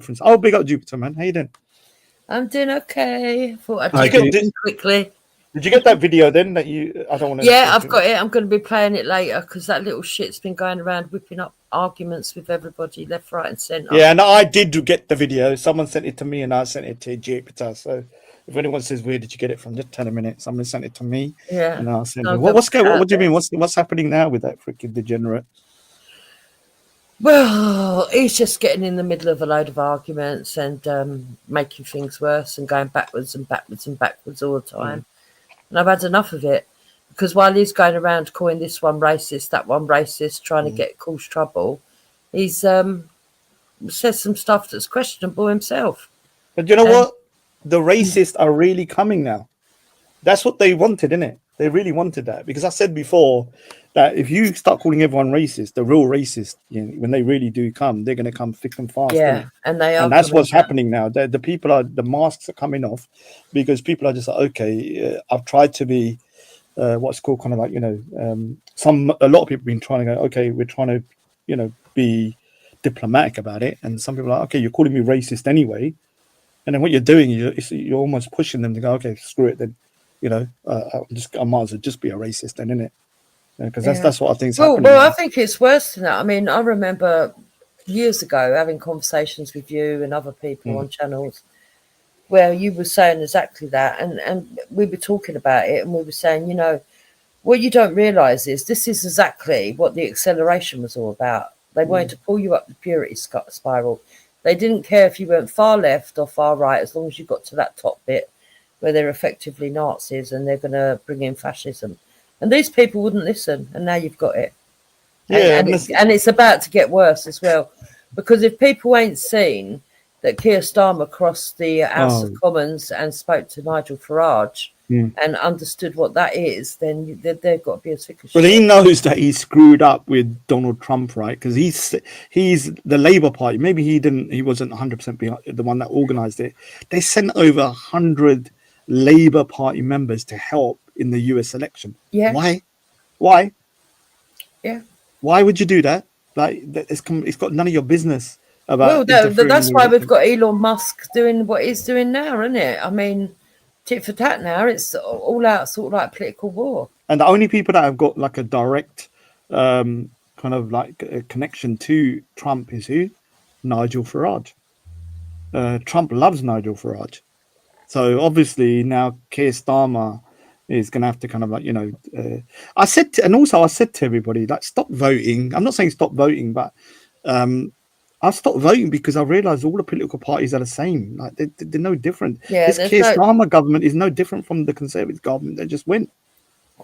difference. Oh, big up Jupiter, man. How you doing? I'm doing okay. Thought I'd Did just you get quickly. Did you get that video then that you? I don't want to. Yeah, I've got it. I'm going to be playing it later because that little shit's been going around whipping up arguments with everybody left, right, and centre. Yeah, and I did get the video. Someone sent it to me, and I sent it to Jupiter. So if anyone says, "Where did you get it from?" Just tell a minute. Someone sent it to me, Yeah, and I'll send I'll it. go What's going? out What do you there. mean? What's happening now with that freaking degenerate? Well, he's just getting in the middle of a load of arguments and making things worse and going backwards and backwards and backwards all the time. And I've had enough of it because while he's going around calling this one racist, that one racist, trying to cause trouble, he's says some stuff that's questionable himself. But you know what? The racists are really coming now. That's what they wanted, innit? They really wanted that because I said before that if you start calling everyone racist, the real racist, when they really do come, they're going to come thick and fast. Yeah, and they are, and that's what's happening now. The people are, the masks are coming off because people are just like, okay, I've tried to be what's called kind of like, a lot of people have been trying to go, okay, we're trying to, be diplomatic about it, and some people are like, okay, you're calling me racist anyway, and then what you're doing, you're almost pushing them to go, okay, screw it then. I might as well just be a racist then, innit? Because that's what I think is happening. Well, I think it's worse than that. I mean, I remember years ago having conversations with you and other people on channels where you were saying exactly that, and we were talking about it, and we were saying, what you don't realise is this is exactly what the acceleration was all about. They wanted to pull you up the purity spiral. They didn't care if you went far left or far right, as long as you got to that top bit where they're effectively Nazis and they're going to bring in fascism. And these people wouldn't listen, and now you've got it. Yeah, and it's about to get worse as well, because if people ain't seen that Keir Starmer crossed the House of Commons and spoke to Nigel Farage and understood what that is, then they've got to be as thick as shit. But he knows that he screwed up with Donald Trump, right? Because he's the Labour Party. Maybe he wasn't 100% the one that organised it. They sent over 100 Labour Party members to help in the US election. Yeah. Why? Yeah. Why would you do that? Like, it's got none of your business about. Well, that's why we've got Elon Musk doing what he's doing now, isn't it? I mean, tit for tat now. It's all out sort of like political war. And the only people that have got like a direct kind of like a connection to Trump is who? Nigel Farage. Trump loves Nigel Farage. So obviously now Keir Starmer is going to have to kind of like, I said to everybody, like, stop voting. I'm not saying stop voting, but I've stopped voting because I realised all the political parties are the same. Like they're no different. Yeah, this Keir Starmer government is no different from the Conservative government that just went.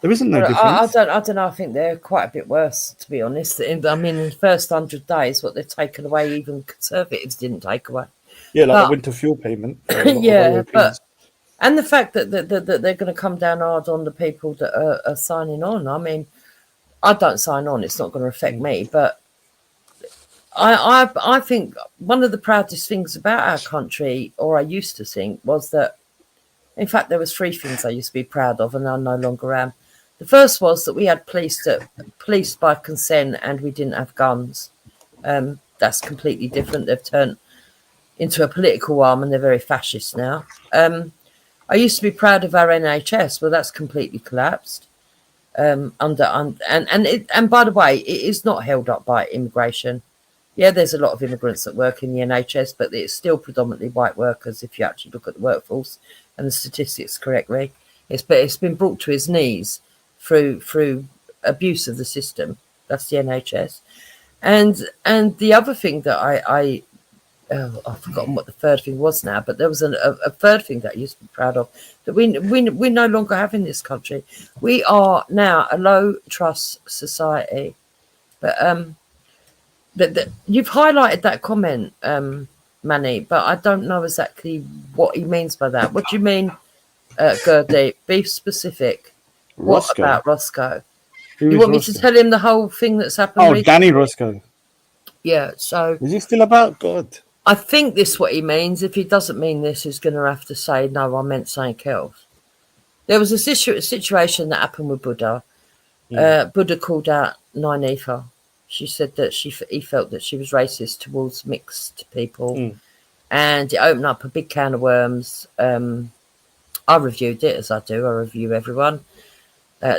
There isn't no difference. I don't know. I think they're quite a bit worse, to be honest. I mean, in the first 100 days, what they've taken away, even Conservatives didn't take away. Yeah, like the winter fuel payment. Yeah, and the fact that they're going to come down hard on the people that are signing on. I mean, I don't sign on; it's not going to affect me. But I think one of the proudest things about our country, or I used to think, was that. In fact, there was 3 things I used to be proud of, and I no longer am. The first was that we had police by consent, and we didn't have guns. That's completely different. They've turned into a political arm, and they're very fascist now. I used to be proud of our NHS, well, that's completely collapsed. And by the way, it is not held up by immigration. Yeah, there's a lot of immigrants that work in the NHS, but it's still predominantly white workers if you actually look at the workforce and the statistics correctly. It's been brought to its knees through abuse of the system. That's the NHS. And the other thing that I've forgotten what the third thing was now, but there was a third thing that I used to be proud of that we no longer have in this country. We are now a low trust society. But you've highlighted that comment, Manny, but I don't know exactly what he means by that. What do you mean, Gurdeep? Be specific. Roscoe. What about Roscoe? You want me to tell him the whole thing that's happened? Oh, Danny Roscoe. Yeah, so... Is he still about? God. I think this is what he means. If he doesn't mean this, he's going to have to say, no, I meant something else. There was a situation that happened with Buddha. Buddha called out Nynefa. She said that he felt that she was racist towards mixed people. and it opened up a big can of worms. I reviewed it, as I do. I review everyone.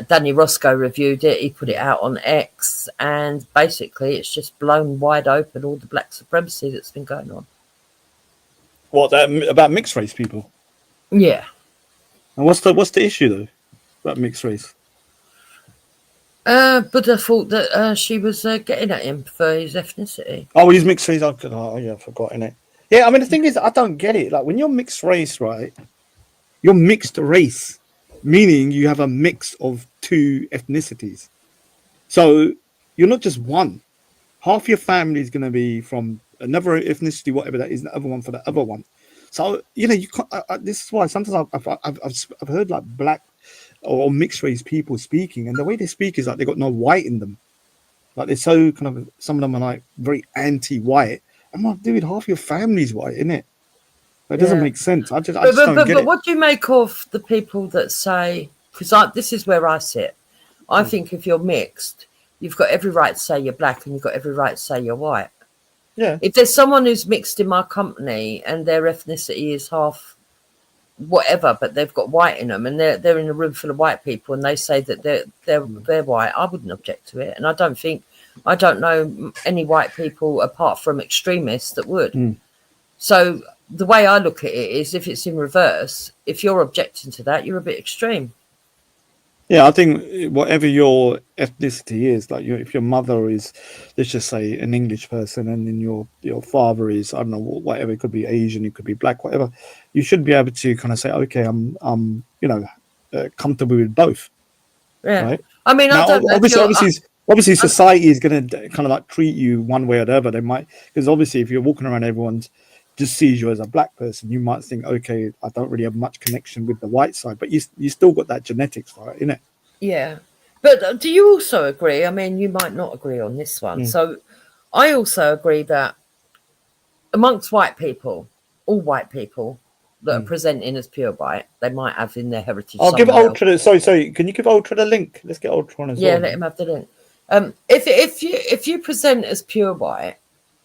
Danny Roscoe reviewed it. He put it out on X, and basically, it's just blown wide open all the black supremacy that's been going on. What that about mixed race people? Yeah. And what's the issue though about mixed race? Buddha thought that she was getting at him for his ethnicity. Oh, he's mixed race. Oh, yeah, I forgot innit? Yeah, I mean the thing is, I don't get it. Like when you're mixed race, right? You're mixed race, meaning you have a mix of two ethnicities. So you're not just one. Half your family is going to be from another ethnicity, whatever that is, the other one for the other one. So you can't. This is why sometimes I've heard like black or mixed race people speaking, and the way they speak is like they got no white in them. Like they're so kind of, some of them are like very anti-white. I'm like, dude, half your family's white, isn't it? It doesn't Yeah. make sense. I just don't get But it. what do you make of the people that say, because this is where I sit. I think if you're mixed, you've got every right to say you're black and you've got every right to say you're white. Yeah. If there's someone who's mixed in my company and their ethnicity is half whatever, but they've got white in them, and they're in a room full of white people, and they say that they're white, I wouldn't object to it, and I don't know any white people apart from extremists that would. Mm. So the way I look at it is, if it's in reverse, if you're objecting to that, you're a bit extreme. Yeah, I think whatever your ethnicity is, like if your mother is, let's just say, an English person, and then your father is, I don't know, whatever, it could be Asian, it could be black, whatever, you should be able to kind of say, okay, I'm comfortable with both, Yeah, right? I mean, I Now, don't know if obviously, you're. obviously, society is going to kind of like treat you one way or the other. They might, because obviously, if you're walking around, everyone's just sees you as a black person. You might think, okay, I don't really have much connection with the white side, but you still got that genetics, right? In it. Yeah, but do you also agree? I mean, you might not agree on this one. Mm, So I also agree that amongst white people, all white people that are mm. presenting as pure white, they might have in their heritage I'll give somewhere else. Ultra. Sorry. Can you give Ultra the link? Let's get Ultra on as Yeah, well, let man. him have the link. If you present as pure white,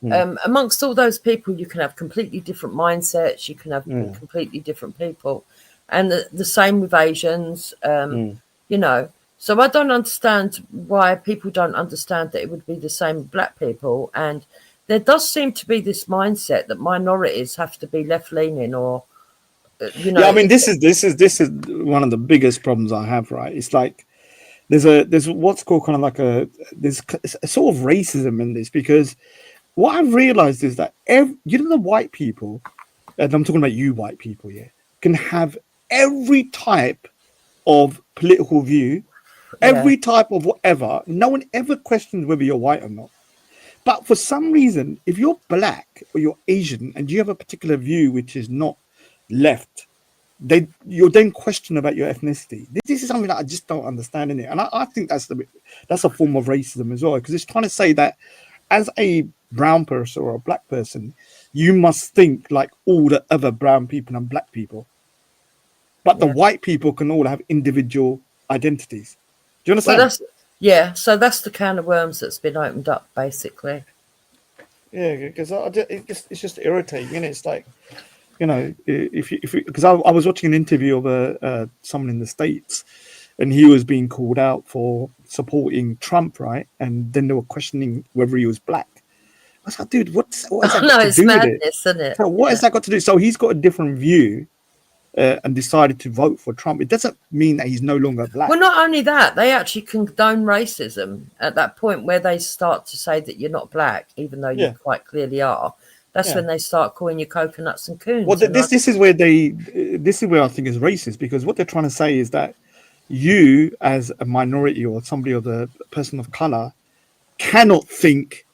Mm, amongst all those people, you can have completely different mindsets. You can have mm, completely different people, and the same with Asians. mm. You know, so I don't understand why people don't understand that it would be the same with black people. And there does seem to be this mindset that minorities have to be left leaning, or Yeah, I mean, this is one of the biggest problems I have. Right, it's like there's what's called kind of like there's a sort of racism in this, because what I've realized is that the white people, and I'm talking about you white people here, can have every type of political view, yeah, every type of whatever. No one ever questions whether you're white or not. But for some reason, if you're black or you're Asian and you have a particular view which is not left, you're then questioned about your ethnicity. This is something that I just don't understand in it, and I think that's a form of racism as well, because it's trying to say that as a brown person or a black person, you must think like all the other brown people and black people, but the yeah. white people can all have individual identities. Do you Well, understand? so that's the can of worms that's been opened up, basically. Yeah, because it's just irritating, and it's like, if you, because I was watching an interview of someone in the States, and he was being called out for supporting Trump, right? And then they were questioning whether he was black. I was like, dude, what has that No, got to it's do with it? madness, isn't it? So what has Yeah. that got to do? So he's got a different view, and decided to vote for Trump. It doesn't mean that he's no longer black. Well, not only that, they actually condone racism at that point where they start to say that you're not black, even though you Yeah, quite clearly are. That's yeah. when they start calling you coconuts and Well, coons. And this is where I think is racist, because what they're trying to say is that you, as a minority or somebody of the person of color, cannot think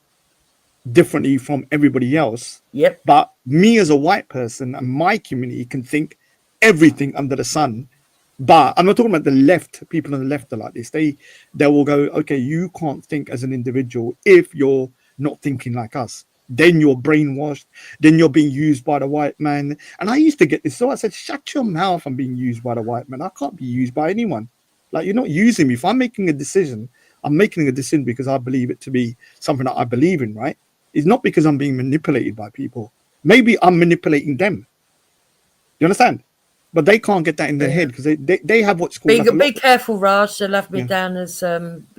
differently from everybody else. yep, But me as a white person and my community can think everything under the sun. But I'm not talking about the left. People on the left are like this. They will go, okay, you can't think as an individual if you're not thinking like us. Then you're brainwashed. Then you're being used by the white man. And I used to get this. So I said, shut your mouth. I'm being used by the white man. I can't be used by anyone. Like, you're not using me. If I'm making a decision, I'm making a decision because I believe it to be something that I believe in, right? It's not because I'm being manipulated by people. Maybe I'm manipulating them. You understand? But they can't get that in their Yeah. head because they have what's called like a Be lot. careful, Raj. They'll have me Yeah. down as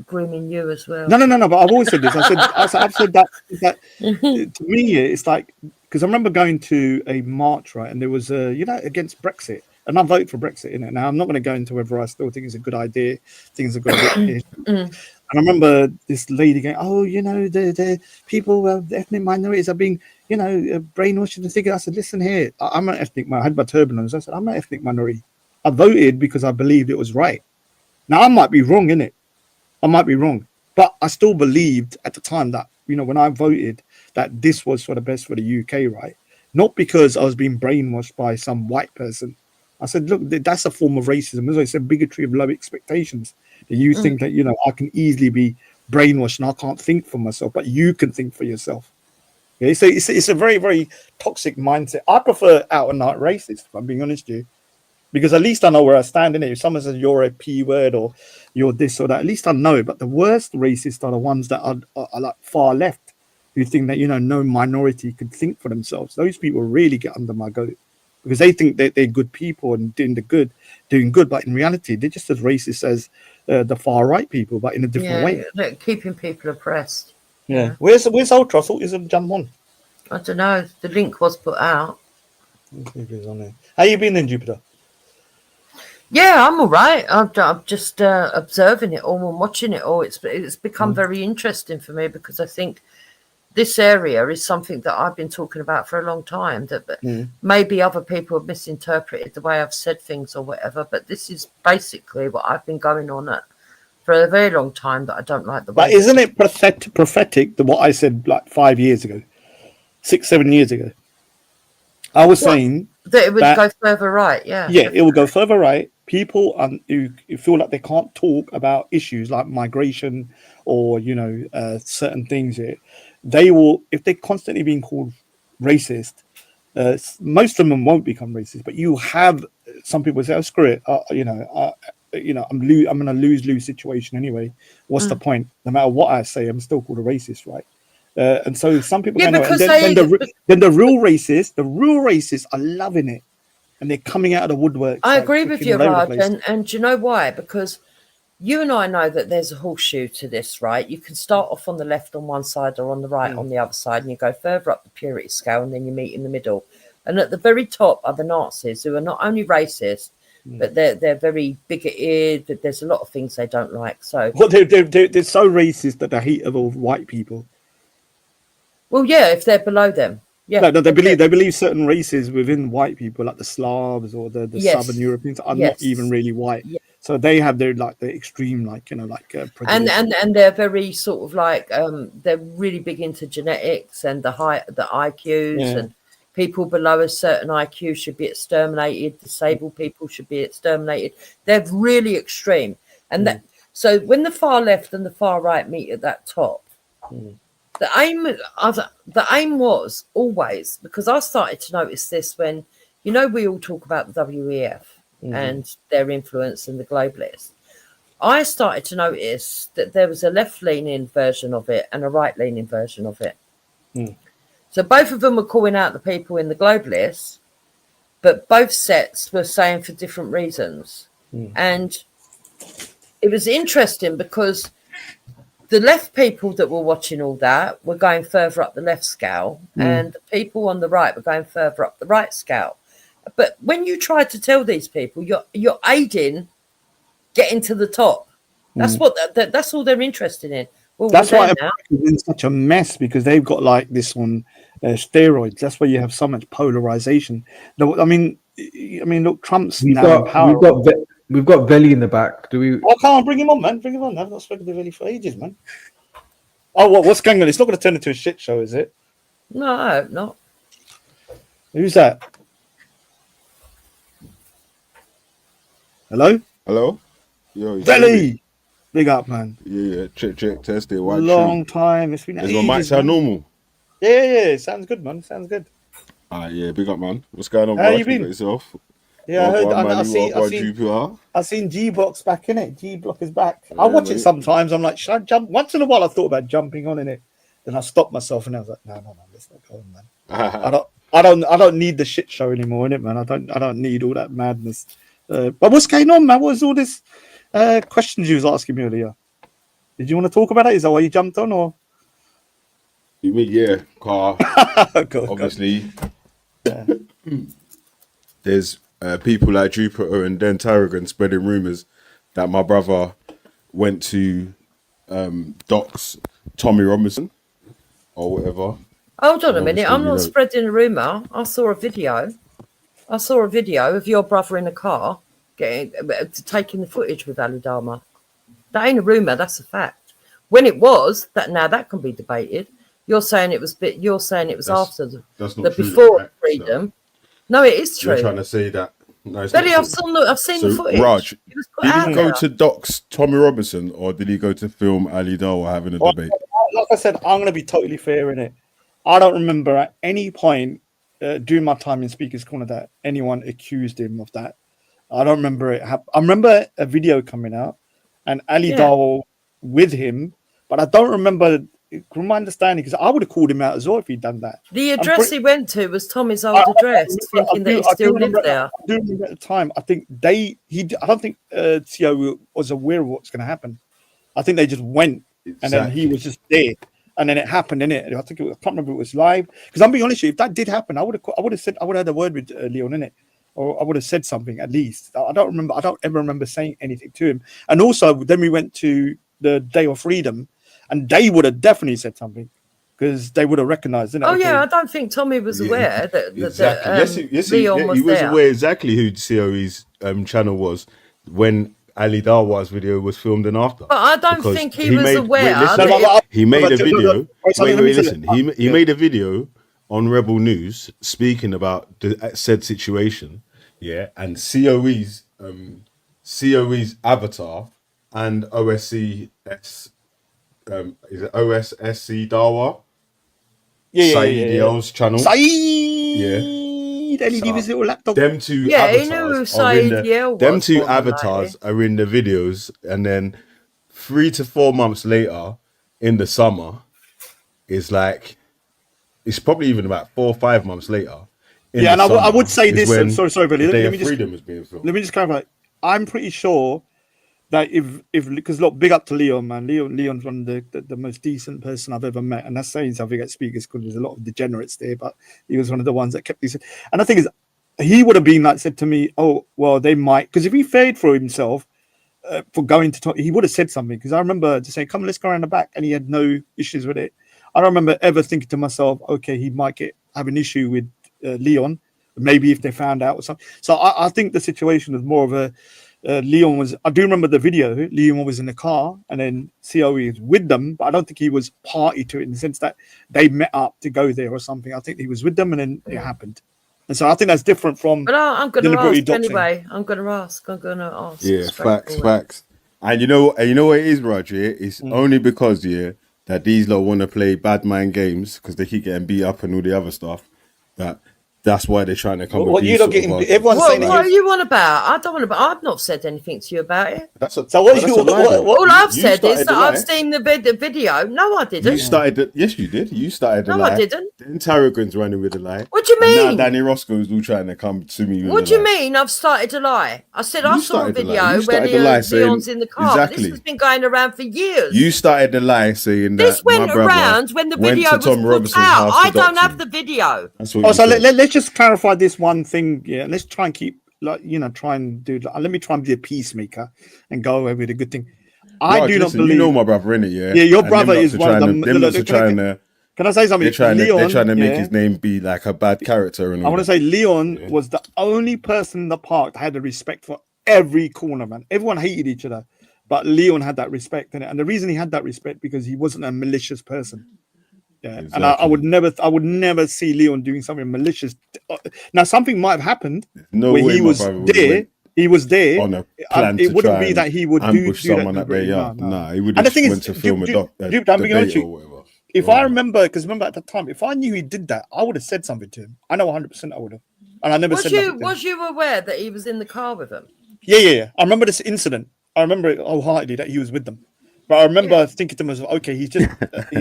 grooming you as well. No. But I've always said this. I've said that to me, it's like because I remember going to a march, right, and there was against Brexit, and I voted for Brexit in it. Now I'm not going to go into whether I still think it's a good idea. Things have got a bit pissed. Mm. And I remember this lady going, "Oh, the people, the ethnic minorities are being, brainwashed and thinking." I said, "Listen here, I'm an ethnic minority." I had my turban on. So I said, "I'm an ethnic minority. I voted because I believed it was right. Now I might be wrong in it. I might be wrong, but I still believed at the time that when I voted that this was for the best for the UK, right? Not because I was being brainwashed by some white person. I said, look, that's a form of racism. As I said, bigotry of low expectations. That you Mm. think that I can easily be brainwashed and I can't think for myself, but you can think for yourself. Okay, so it's a very very toxic mindset. I prefer out and out racist. If I'm being honest with you, because at least I know where I stand in it. If someone says you're a P word or you're this or that, at least I know. But the worst racists are the ones that are like far left, who think that no minority could think for themselves. Those people really get under my goat because they think that they're good people and doing good, but in reality they're just as racist as the far right people, but in a different Yeah, way. look, keeping people oppressed. Yeah. Yeah. Where's Ultra? I thought he was a jump on. I don't know. The link was put out. Let's see if he's on there. How you been in Jupiter? Yeah, I'm all right. I'm just observing it all and watching it all. It's become very interesting for me because I think this area is something that I've been talking about for a long time. That maybe other people have misinterpreted the way I've said things or whatever. But this is basically what I've been going on at for a very long time. That I don't like the But way. isn't it prophetic that what I said like 5 years ago, 6, 7 years ago? I was What? saying That it would that go further right. Yeah. yeah, it will go further right. People who feel like they can't talk about issues like migration or certain things here, they will if they're constantly being called racist. Most of them won't become racist, but you have some people say, "Oh, screw it, I'm in a lose situation anyway. What's the Mm. point? No matter what I say, I'm still called a racist, right?" And so some people Yeah, go, "No," and because then the real racists are loving it, and they're coming out of the woodworks I like agree with freaking you, all over the Raj, place. and do you know why? Because you and I know that there's a horseshoe to this, right? You can start off on the left on one side or on the right Mm, on the other side, and you go further up the purity scale, and then you meet in the middle. And at the very top are the Nazis, who are not only racist, mm. but they're very bigoted. That there's a lot of things they don't like. So, Well, they're so racist that they hate of all white people. well, yeah, if they're below them, yeah, No, they if believe they're- certain races within white people, like the Slavs or the Southern yes, Europeans, are not even yes, really white. yeah. So they have their like the extreme, and prejudice. and they're very sort of like they're really big into genetics and the IQs, Yeah. and people below a certain IQ should be exterminated, disabled people should be exterminated. They're really extreme, and Mm, that so when the far left and the far right meet at that top, mm, the aim was always, because I started to notice this when we all talk about the WEF mm, and their influence and the globalists. I started to notice that there was a left-leaning version of it and a right-leaning version of it. mm, So both of them were calling out the people in the globalists, but both sets were saying for different reasons. mm, And it was interesting because the left people that were watching all that were going further up the left scale, mm, and the people on the right were going further up the right scale. But when you try to tell these people you're aiding getting to the top, that's mm. what that's all they're interested in. Well, we're That's there why now. America's in such a mess because they've got like this on steroids. That's why you have so much polarization. No, look, Trump's We've now in got we've power. got we've got Velle in the back. Do we? Why can't I bring him on, man? Bring him on. I've not spoken to Velle for ages, man. Oh, what's going on? It's not going to turn into a shit show, is it? No, I hope not. Who's that? Hello? Hello? Yo, you hear me? Velle! Big up, man. Yeah, check, test it. One, Long two. time. It's been Is my mic ages, sound man. normal? Yeah. Sounds good, man. Sounds good. Yeah, big up, man. What's going on, How bro? you You got been? yourself? Yeah, I heard. Wagwan, I Mali, see. Wagwan, GPR. I've seen G Block's back in it. G Block is back. I Yeah, watch it mate. sometimes. I'm like, should I jump? Once in a while, I thought about jumping on in it. Then I stopped myself and I was like, no, let's not go on, man. I don't need the shit show anymore, innit, man. I don't need all that madness. But what's going on, man? What was all this questions you was asking me earlier? Did you want to talk about it? Is that why you jumped on, or? You mean, yeah, car. Go. Obviously, there's people like Jupiter and then Tarragon spreading rumors that my brother went to Doc's Tommy Robinson or whatever. Hold on a And minute. obviously, I'm you not know- spreading a rumour. I saw a video. Of your brother in a car taking the footage with Ali Dharma. That ain't a rumour. That's a fact. When it was that can be debated. You're saying it was after That's not the true, before right? freedom. No, it is You're true. trying to say that. No, it's Billy, not I've seen the So, footage. Raj, It was put did he out go there. to Doc's Tommy Robinson or did he go to film Ali Dawa having a debate? Like I said, I'm going to be totally fair in it. I don't remember at any point during my time in Speaker's Corner that anyone accused him of that. I don't remember it. I remember a video coming out and Ali Dawah with him, but I don't remember. From my understanding, because I would have called him out as well if he'd done that. The address he went to was Tommy's old address, thinking that he still lived there. I do remember at the time. I think I don't think Tio was aware of what's going to happen. I think they just went, and then he was just there, and then it happened, innit? I think I can't remember if it was live. Because I'm being honest with you, if that did happen, I would have had a word with Leon, innit? Or I would have said something at least. I don't ever remember saying anything to him. And also, then we went to the Day of Freedom, and they would have definitely said something because they would have recognized it. Oh yeah, I don't think Tommy was aware that Leon was he was there. aware exactly who COE's channel was when Ali Dawa's video was filmed and after. But I don't Because think he was aware. He made a video. Listen. He made a video on Rebel News speaking about the said situation. Yeah, and COE's avatar and OSCS is it OSSC Dawa? Saeed channel. Saeed, and he gave his little laptop. Them two Yeah, he avatars knew who are in Saeed the, Yale them was two more than avatars are in the videos, and then 3 to 4 months later in the summer is like it's probably even about 4 or 5 months later. Yeah, and I would say this. Sorry, Billy. The Day Let of me Freedom is being filmed. let me just clarify. I'm pretty sure that if because look, big up to Leon, man. Leon's one of the most decent person I've ever met, and that's saying something at Speakers because there's a lot of degenerates there, but he was one of the ones that kept decent. And the thing is, he would have been like said to me, "Oh, well, they might," because if he feared for himself for going to talk, he would have said something. Because I remember just saying, "Come, let's go around the back," and he had no issues with it. I don't remember ever thinking to myself, "Okay, he might have an issue with Leon." Maybe if they found out or something. So I think the situation was more of a Leon was. I do remember the video. Leon was in the car, and then COE is with them, but I don't think he was party to it in the sense that they met up to go there or something. I think he was with them, and then it happened. And so I think that's different from. But I'm going to deliberately ask doxing. anyway. I'm going to ask. Yeah, straightforward. facts. And you know what it is, Roger? It's only because that these lot want to play bad mind games because they keep getting beat up and all the other stuff. That's why they're trying to come. What with you these not sort of getting? arguments. Everyone's saying What are you on about? I don't want to. I've not said anything to you about it. So what you? All I've said is started that the lie. I've seen the video. No, I didn't. You started. Yes, you did. You started the No, lie. I didn't. Then Tarragon's running with the lie. What do you And mean? now Danny Roscoe's all trying to come to me. With What the do you lie. mean? I've started to lie. I said I You saw a started the lie. video You where started the lie saying- Leon's in the car. But Exactly. this has been going around for years. You started the lie saying that This went my brother around when the went video to was Tom put Robinson's out. house to I don't dox have him. the video. That's what Oh, you so said. let's just clarify this one thing. Yeah, let's try and keep try and do. Let me try and be a peacemaker and go away with a good thing. I Raj, do not listen, believe. you know my brother, innit? Yeah. Yeah, your And brother them is lots one of are them. trying to- Them lots are trying to. Can I say something? They're trying to make yeah, his name be like a bad character and I all want to that. say Leon was the only person in the park that had the respect for every corner, man. Everyone hated each other, but Leon had that respect in it. And the reason he had that respect because he wasn't a malicious person. Yeah, and I would never see Leon doing something malicious. Now, something might have happened No where way he my was brother would there. went He was there. on a plan It to wouldn't try be that he would ambush do someone that at their yard. no. Nah, he would And the just thing went is, to film a Duke, I'm being honest debate with you, or whatever. if I remember, because remember at the time, if I knew he did that, I would have said something to him. I know 100% I would have. And I never said nothing to him. Was you aware that he was in the car with them? Yeah. I remember this incident. I remember it wholeheartedly that he was with them. But I remember thinking to myself, okay, he's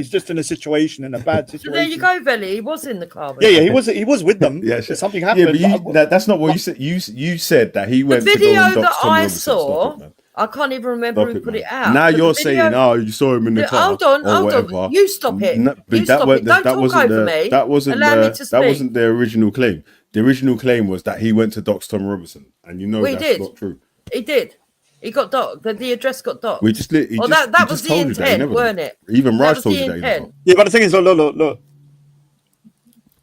just in a situation, in a bad So situation. there you go, Velle. He was in the car. With Yeah, them. he was with them. Yeah, sure. Something happened. Yeah, but that's not what you said. You said that he The went to go video and that dox Tommy I Robinson. Stop saw, it, man. I can't even remember Stop who it, put man. it out. Now but the you're video- saying, oh, you saw him in the car. Hold on, or hold whatever. on. You stop it. No, but You stop it. Don't talk wasn't over the, me. That wasn't Allow me to that speak. wasn't the original claim. The original claim was that he went to dox Tommy Robinson, and you know Well, he that's did. not true. He did. He got docked. The address got docked. We just he Well, just, that he was just the told you that he intent, never weren't did. it? Even That Raj was told the you that he never. intent. Yeah, but the thing is, look.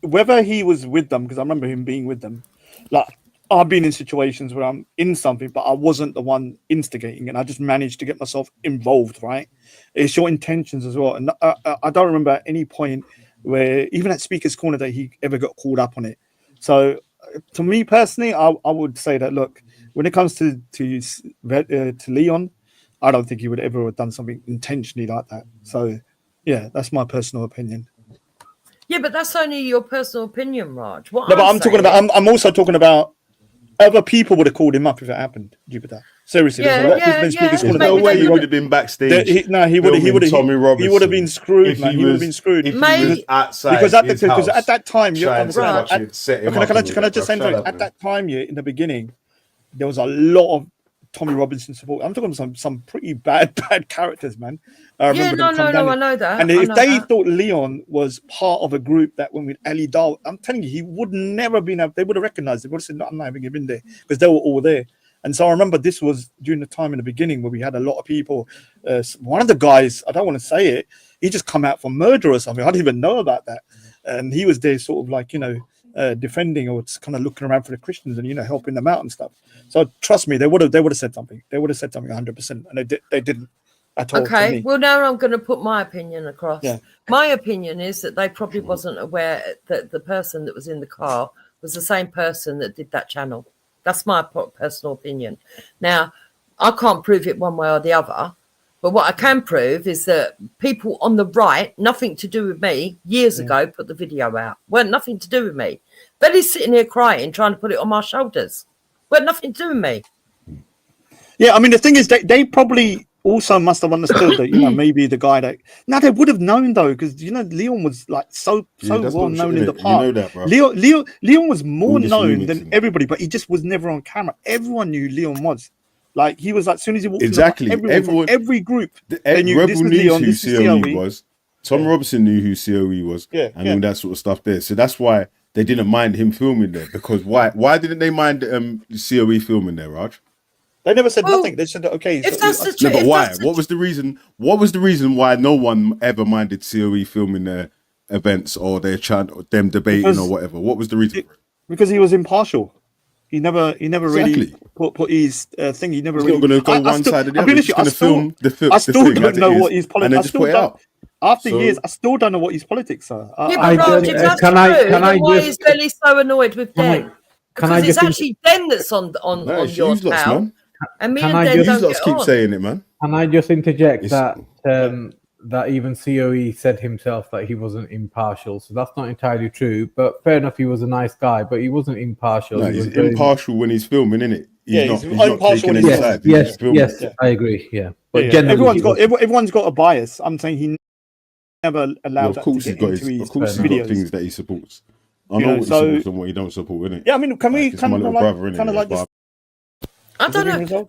Whether he was with them, because I remember him being with them. Like, I've been in situations where I'm in something, but I wasn't the one instigating, and I just managed to get myself involved. Right? It's your intentions as well, and I don't remember at any point where, even at Speaker's Corner, that he ever got called up on it. So, to me personally, I would say that, look, when it comes to Leon, I don't think he would ever have done something intentionally like that. So, yeah, that's my personal opinion. Yeah, but that's only your personal opinion, Raj. What No, but I'm talking about. I'm also talking about other people would have called him up if it happened. Jupiter. Seriously, there's a lot of people in Speaker's There's Corner. no Maybe way they he would would have been backstage. He would have. Tommy Robinson. He would have been screwed, if man. He would have been screwed. If he Maybe- was outside because at that time, you trying to understand. fucking set him Can up I and just all that, say bro. Shut something? up, At man. that time, in the beginning, there was a lot of Tommy Robinson support. I'm talking about some pretty bad characters, man. I remember them come down. I know that. And I if know they that. thought Leon was part of a group that went with Ali Dahl, I'm telling you, he would never been. They would have recognized. They would have said, "No, I'm not having him in there," because they were all there. And so I remember this was during the time in the beginning where we had a lot of people. One of the guys, I don't want to say it, he just come out for murder or something. I didn't even know about that. And he was there sort of like, defending or kind of looking around for the Christians and, helping them out and stuff. So trust me, they would have said something. They would have said something 100%. And they didn't at all. to Okay, me. well, now I'm going to put my opinion across. Yeah. My opinion is that they probably wasn't aware that the person that was in the car was the same person that did that channel. That's my personal opinion. Now, I can't prove it one way or the other, but what I can prove is that people on the right, nothing to do with me, years ago, put the video out. Weren't nothing to do with me. Belly's sitting here crying, trying to put it on my shoulders. Weren't nothing to do with me. Yeah, I mean, the thing is, they probably also must have understood that, maybe the guy that... Now, they would have known, though, because, Leon was, like, so well known in the past. You know that, bro. Leon was more just known remixing than it. everybody, but he just was never on camera. Everyone knew Leon was. Like, he was like, as soon as he walked Exactly. in the bar, everyone from every group, they knew Rebel this was knew Leon, who this is COE COE. was. Tom Robinson knew who COE was, and all that sort of stuff there. So that's why they didn't mind him filming there. Because why? Why didn't they mind COE filming there, Raj? They never said nothing. They said, okay. If that's the No, truth, but why? What was the reason? What was the reason why no one ever minded COE filming their events or their them debating or whatever? What was the reason? Because he was impartial. He never really put his thing. He never He's really. not going to go one side or the other. He's going to film the film. I still don't know what his politics. and then just put it out. After years, I still don't know what his politics are. Yeah, but Raj, if that's true, then why is Belly so annoyed with Den? Because it's actually Den that's on your pal. Man. And me and Den don't get keep on. saying it, man. Can I just interject that even COE said himself that he wasn't impartial, so that's not entirely true. But fair enough, he was a nice guy, but he wasn't impartial. No, he's impartial when he's filming, innit? He's impartial when he's side. Yes, I agree. Yeah, but generally, everyone's got a bias. I'm saying he never allowed. Of course, he's got things that he supports. I know what he supports and what he don't support, innit? Yeah, I mean, can we kind of like this? I don't know.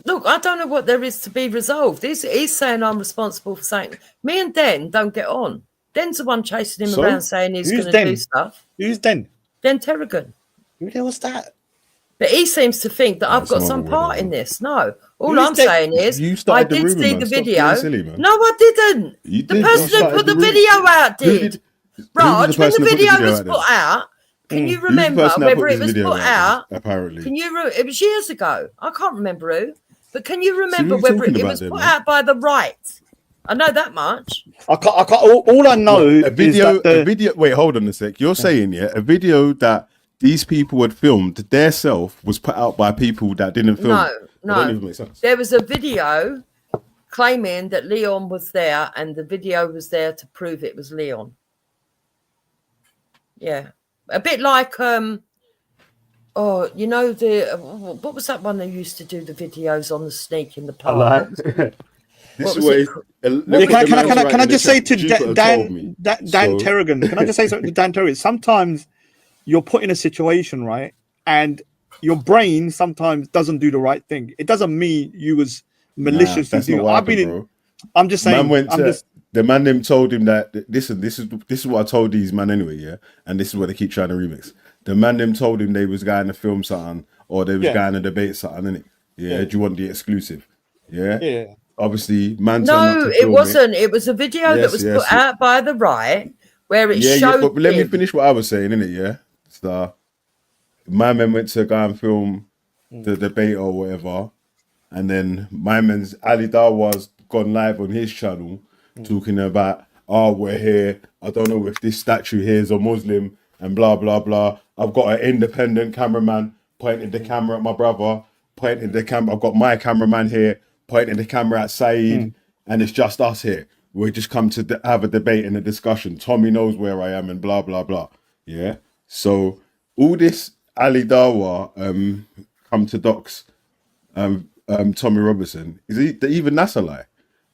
Look, I don't know what there is to be resolved. He's saying I'm responsible for saying. Me and Den don't get on. Den's the one chasing him around saying he's going to do stuff. Who's Den? Den Terrigan. Who the hell was that? But he seems to think that I've got some part in this. No. All I'm saying is I did see the video. No, I didn't. The person who put the video out did. Raj, when the video was put out, can you remember whether it was put out? Apparently. It was years ago. I can't remember who. But can you remember whether it was put out by the right? I know that much. I can't. All I know a video. Wait, hold on a sec. You're saying a video that these people had filmed their self was put out by people that didn't film. No. That don't even make sense. There was a video claiming that Leon was there, and the video was there to prove it was Leon. Yeah, a bit like what was that one that used to do the videos on the snake in the park? This What is was what it it, called? look Can at the I, man's can I right in the just say chat. to Jupiter told Dan, me. Dan So Terrigan, can I just say something to Dan Terrigan? Sometimes you're put in a situation, right? And your brain sometimes doesn't do the right thing. It doesn't mean you was nah, maliciously that's not doing. what I've been happened, in. bro. I'm just Man saying. went I'm to just. the man. Them told him that listen, this is what I told these man anyway, yeah. And this is what they keep trying to remix. The man them told him they was going to film something or they was Yeah. going to debate something, innit? Yeah. Yeah. Do you want the exclusive? Yeah. Yeah. Obviously, man turned up No, to it film it. wasn't. It was a video that Yes, was yes. put out by the right where it Yeah, showed but let me him. finish what I was saying, innit? Yeah. So my man went to go and film the debate or whatever, and then my man's Ali Dawa's gone live on his channel talking about, oh, we're here. I don't know if this statue here is a Muslim and blah blah blah. I've got an independent cameraman pointing the camera at my brother, pointing the camera. I've got my cameraman here pointing the camera at Saeed, and it's just us here. We just come to have a debate and a discussion. Tommy knows where I am and blah blah blah. Yeah. So all this Ali Dawa come to docs Tommy Robinson even that's a lie.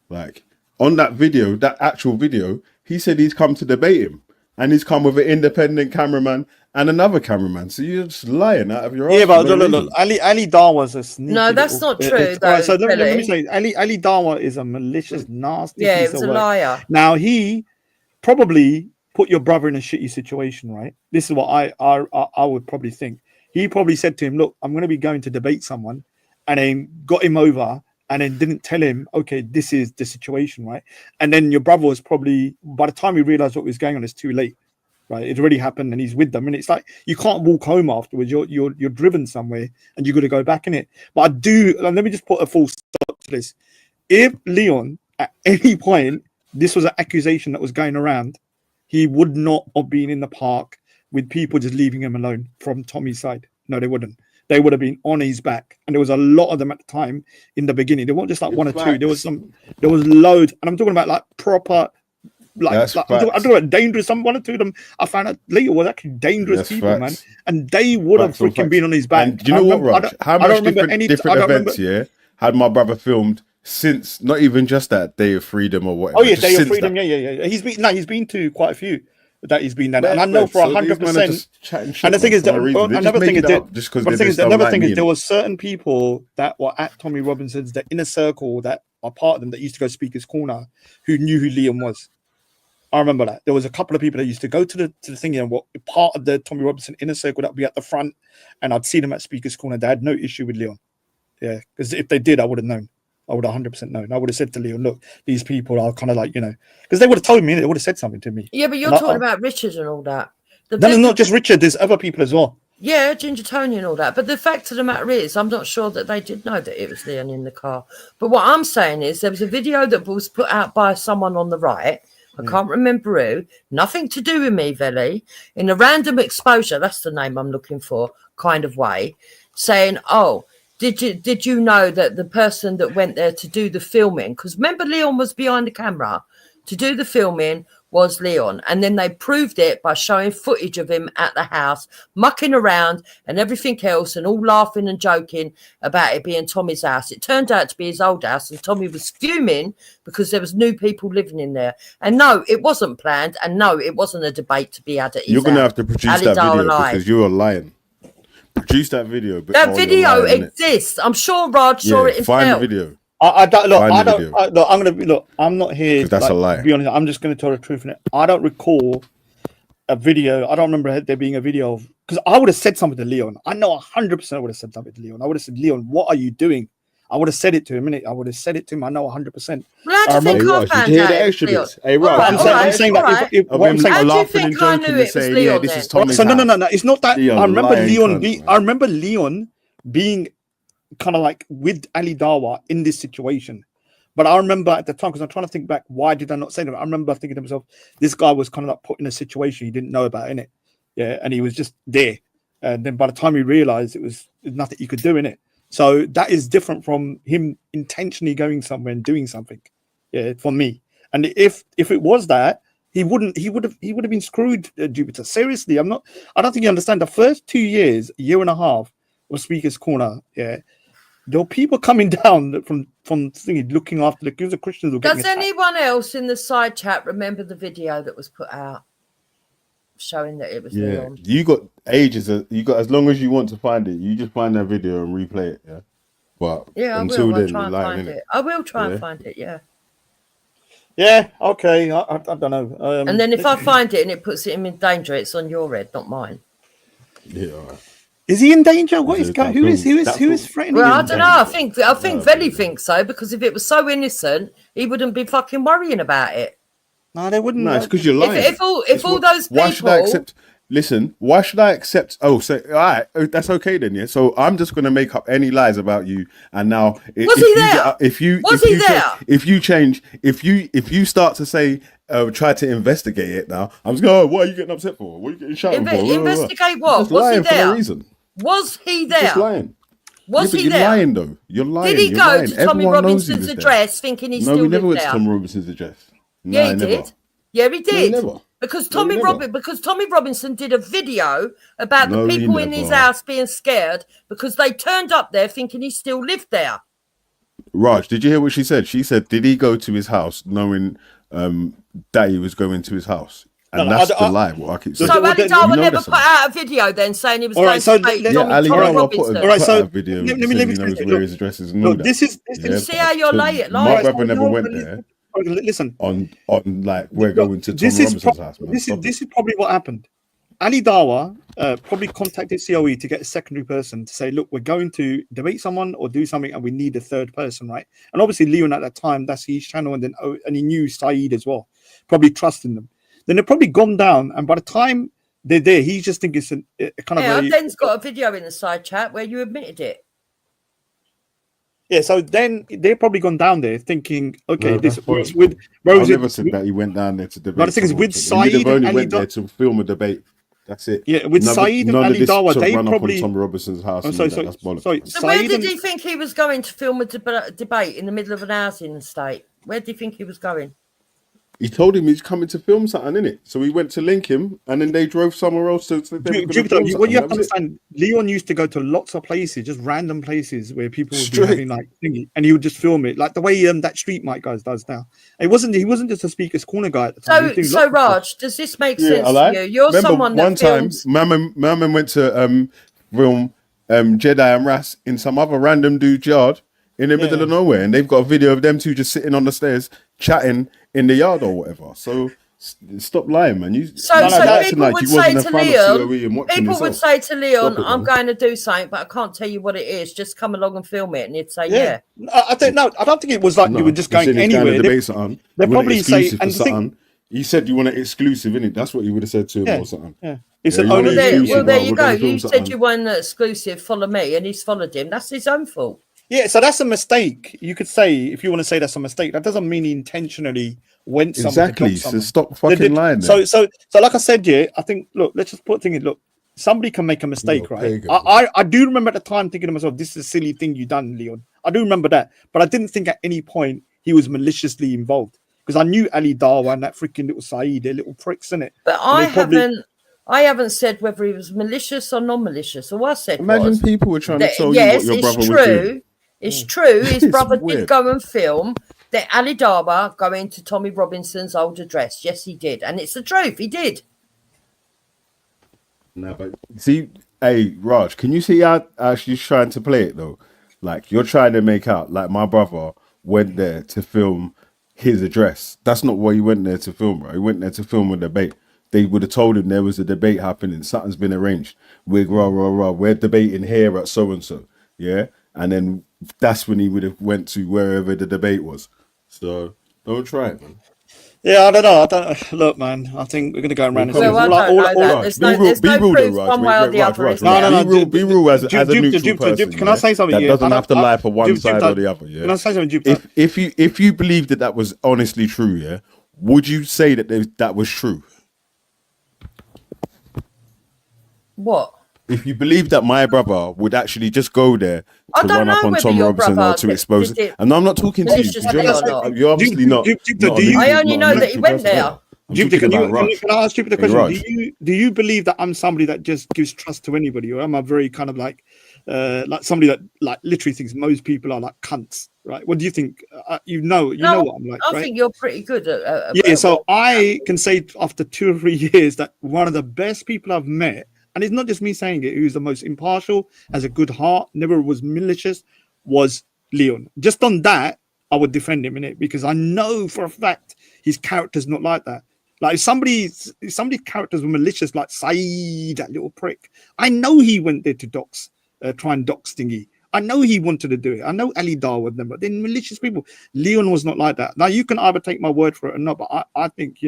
Like on that video, that actual video, he said he's come to debate him, and he's come with an independent cameraman and another cameraman. So you're just lying out of your ass. Yeah, but for no look, reason. Ali Dar was a sneaky. No, that's little, not true, though, right, so let me Billy. say, Ali Dar is a malicious, nasty Yeah, piece it was of a work. liar. Now he probably put your brother in a shitty situation, right? This is what I would probably think. He probably said to him, "Look, I'm going to be going to debate someone," and then got him over, and then didn't tell him, "Okay, this is the situation," right? And then your brother was probably, by the time he realized what was going on, it's too late. Right, it's already happened, and he's with them, and it's like you can't walk home afterwards. You're driven somewhere, and you're gonna go back in it. But I do. And let me just put a full stop to this. If Leon at any point this was an accusation that was going around, he would not have been in the park with people just leaving him alone from Tommy's side. No, they wouldn't. They would have been on his back, and there was a lot of them at the time in the beginning. There weren't just like one or two. There was loads, and I'm talking about like proper. I'm talking about dangerous. Some one or two of them, I found out later was actually dangerous people, man, and they would have freaking been on his back. And do you know what, Raj? How much different events, had my brother filmed since? Not even just that Day of Freedom or whatever. Oh yeah, Day of Freedom. Yeah. He's been to quite a few that he's been there, and I know for 100%. And the thing is, another thing is, there was certain people that were at Tommy Robinson's, the inner circle that are part of them that used to go Speaker's Corner, who knew who Liam was. I remember that there was a couple of people that used to go to the thing and what part of the Tommy Robinson inner circle that would be at the front, and I'd see them at Speaker's Corner. They had no issue with Leon, yeah, because if they did, I would have known. I would 100% known. I would have said to Leon, "Look, these people are kind of like, because they would have told me, they would have said something to me." Yeah, but you're talking about Richard and all that. No, it's not just Richard. There's other people as well. Yeah, Ginger Tony and all that. But the fact of the matter is, I'm not sure that they did know that it was Leon in the car. But what I'm saying is, there was a video that was put out by someone on the right. I can't remember who. Nothing to do with me, Velle. In a random exposure, that's the name I'm looking for, kind of way, saying, "Oh, did you know that the person that went there to do the filming? Because remember, Leon was behind the camera to do the filming." Was Leon, and then they proved it by showing footage of him at the house mucking around and everything else, and all laughing and joking about it being Tommy's house. It turned out to be his old house, and Tommy was fuming because there was new people living in there. And no, it wasn't planned, and no, it wasn't a debate to be had at his You're gonna house. have to produce that video because you're lying. Produce that video. That video exists. I'm sure Raj saw it himself. Find the video. I'm not here. Because that's a lie. To be honest, I'm just going to tell the truth in it. I don't recall a video. I don't remember there being a video of, because I would have said something to Leon. I know 100% I would have said something to Leon. I would have said, "Leon, what are you doing?" I would have said it to him. I would have said it to him. I know 100%. Well, how do you think I found out? Hey, Raj, I'm saying that. How do you think I knew it was Leon then? So no. It's not that. I remember Leon being kind of like with Ali Dawa in this situation. But I remember at the time, because I'm trying to think back, why did I not say that? I remember thinking to myself, this guy was kind of like put in a situation he didn't know about, innit? Yeah, and he was just there. And then by the time he realized there's nothing you could do in it. So that is different from him intentionally going somewhere and doing something. Yeah, for me. And if it was that, he would have been screwed, Jupiter. Seriously, I don't think you understand. The first 2 years, year and a half of Speaker's Corner, yeah, there were people coming down from thingy, looking after the because the Christians were getting Does attacked. anyone else in the side chat remember the video that was put out showing that it was Yeah, Leon? you got ages. You got as long as you want to find it. You just find that video and replay it. Yeah, but Yeah, I until will. I'll then, try you're and lying, find innit? it. I will try Yeah. and find it, yeah. Yeah, okay. I don't know. And then if I find it and it puts him in danger, it's on your head, not mine. Yeah, all right. is he in danger? What is Is it going? that Who is film? threatening Well, I him? don't know. I think Velle yeah. thinks so, because if it was so innocent, he wouldn't be fucking worrying about it. No, they wouldn't. No, it's because you're lying. If all those people, Why should I accept? Listen, why should I accept? Oh, so all right, that's okay then. Yeah. So I'm just gonna make up any lies about you, and now Was he there? If you start to say try to investigate it now, I'm just going. Oh, what are you getting upset for? What are you getting shouted for? investigate what? Just Was he lying for there? no reason. Was he there? Just lying. Was Yeah, but he you're there? lying though. You're lying. Did he You're go lying. to Tommy Everyone knows he Robinson's was there. address thinking he No, still we never lived went to there? Tommy Robinson's address. Yeah, No, he never. did. Yeah, he did. never. Because No, we never. because Tommy Robinson did a video about No, the we people in his never. house being scared because they turned up there thinking he still lived there. Raj, did you hear what she said? She said, did he go to his house knowing that he was going to his house? And No, that's the lie, what I keep saying. So well, Ali then- Darwin you know never that's put a lie. out a video then saying he was All going right, so to Tommy let- Yeah, Ali Tommy Darwin put Robinson. All right, so a video let me saying he knows finish. where his address is and all Look, that. this is Yeah, See how you're so lying. My brother so never no, went but there listen. on like we're going to Tom This is Robinson's house, man. Stop this it. is probably what happened. Ali Dawa probably contacted COE to get a secondary person to say, look, we're going to debate someone or do something and we need a third person, right? And obviously Leon at that time, that's his channel, and he knew Saeed as well, probably trusting them. Then they've probably gone down, and by the time they're there, he's just thinking it's a kind Yeah, of a, Den's got a video in the side chat where you admitted it. yeah. So then they've probably gone down there thinking, okay, No, this that's false. with I Rose. never said that he went down there to debate. But the thing is, Tom with Robinson. He'd Saeed have only and went Ali there to film a debate. That's it. Yeah, with Saeed and none of Ali this Dawa, to they run probably. up on Tom Robinson's house. Oh, And sorry, all that. That's bollocks. sorry. So where Saeed did and- he think he was going to film a debate in the middle of an housing estate? Where did he think he was going? He told him he's coming to film something, innit? So we went to link him, and then they drove somewhere else to they were gonna Jupiter, film what something. you have That to was it. understand, Leon used to go to lots of places, just random places where people would be Straight. having like thingy, and he would just film it, like the way that Street Mike guys does now. He wasn't just a speaker's corner guy at the time. He was doing So lots of stuff. Raj, does this make Yeah, sense I like. to you? You're Remember someone that one time, films. Mammon went to film Jedi and Ras in some other random dude's yard in the middle of nowhere, and they've got a video of them two just sitting on the stairs chatting in the yard or whatever. So stop lying, man. You So acting people like would you say wasn't a to fan of Leon, COE and watching people would yourself. say to Leon, Stop it, I'm man. going to do something, but I can't tell you what it is. Just come along and film it. And he'd say, yeah. I don't know. I don't think it was like No, you were just you said going he's going to anywhere. debate something. They You want probably it say, exclusive and for the thing, something. You said you want it exclusive, innit? That's what you would have said to him Yeah, or something. yeah. He said, you oh, want no, it Well, exclusive, there well, you we're go. gonna film You said something. you weren't exclusive. Follow me, and he's followed him. That's his own fault. yeah. So that's a mistake. You could say, if you want to say that's a mistake, that doesn't mean he intentionally went somewhere. Exactly. To So someone. stop They fucking did- lying. Then. So like I said, yeah, I think, look, let's just put things in. Look, somebody can make a mistake, You're a right? pagan. I do remember at the time thinking to myself, this is a silly thing you done, Leon. I do remember that, but I didn't think at any point he was maliciously involved because I knew Ali Dawa and that freaking little Saeed, they're little pricks, innit? But And I haven't said whether he was malicious or non-malicious. All I said Imagine was people were trying to that, tell yes, you what your it's brother was doing. true. It's true. His It's brother did weird. go and film that Ali Dawa going to Tommy Robinson's old address. Yes, he did, and it's the truth. He did. No, but see, hey Raj, can you see how she's trying to play it though? Like you're trying to make out like my brother went there to film his address. That's not what he went there to film, bro. He went there to film a debate. They would have told him there was a debate happening. Something's been arranged. We're debating here at so and so, yeah. And then that's when he would have went to wherever the debate was. So don't try it, man. Yeah, I don't know. Look, man, I think we're going to go around. Well, Well, I don't know that. There's no proof one way or the other. is there? Be real as a neutral person. Can I say something? That Yeah, doesn't have to lie for one side or the other. Yeah. Can I say something, Jupiter? If you believe that was honestly true, yeah, would you say that that was true? What? If you believe that my brother would actually just go there I to don't run up know on whether Tom your Robinson or brother to did expose it it, and I'm not talking to you. maliciously or not. You're obviously not. Jupiter, not do a you- neutral- I only not a know that he neutral went person. there. Jupiter, talking about Raj. can I ask Jupiter a Hey, question? Raj. Do you believe that I'm somebody that just gives trust to anybody, or am I very kind of like somebody that like literally thinks most people are like cunts, right? What do you think? You know No, what I'm like, I right? think you're pretty good Yeah, at so what- I can say after 2 or 3 years that one of the best people I've met, and it's not just me saying it, who's the most impartial, has a good heart, never was malicious, was Leon. Just on that, I would defend him in it because I know for a fact his character's not like that. Like if somebody's characters were malicious, like Saeed, that little prick. I know he went there to dox, try and dox Stingy. I know he wanted to do it. I know Ali Dar with them, but they're malicious people. Leon was not like that. Now you can either take my word for it or not, but I think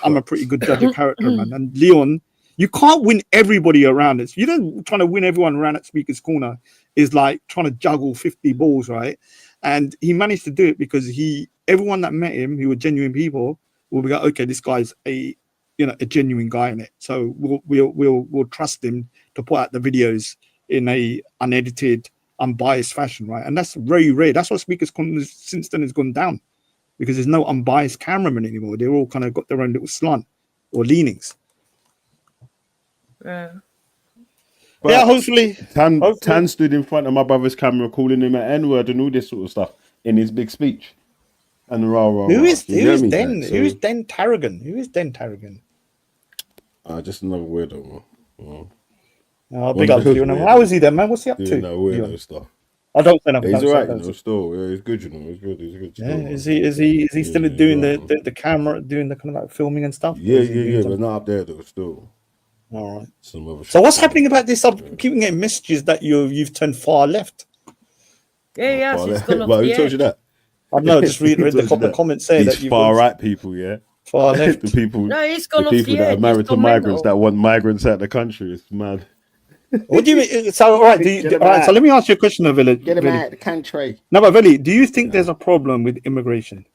I'm a pretty good judge of character, man. And Leon, you can't win everybody around us. You don't trying to win everyone around at Speaker's Corner is like trying to juggle 50 balls, right? And he managed to do it because everyone that met him, who were genuine people, will be like, okay, this guy's a genuine guy in it. So we'll trust him to put out the videos in a unedited, unbiased fashion, right? And that's very rare. That's what Speaker's Corner since then has gone down because there's no unbiased cameraman anymore. They're all kind of got their own little slant or leanings. Yeah. But yeah, hopefully. Tan stood in front of my brother's camera calling him an N-word and all this sort of stuff in his big speech. And Who is Den? Tarragon? Who is Den Tarragon? Just another weirdo, man. Big up to you. How is he then, man? What's he up to? No weirdo stuff. I don't say nothing. He's alright, still. Yeah, he's good, He's good. Yeah, is he still doing the camera, doing the kind of like filming and stuff? Yeah, but not up there though, still. All right. So what's happening about this? I'm keeping getting messages that you've turned far left. Yeah, he's gone off Well, the who told edge. I you that? don't know, just read the comments say These that you've far gone right people, yeah. far left. The people, No, he's gone the off people the that edge. are married He's to gone migrants mental. that want migrants out of the country. It's mad. What do you mean? So all right, so let me ask you a question, Velle. Get them out of the country. No, but Velle, do you think there's a problem with immigration?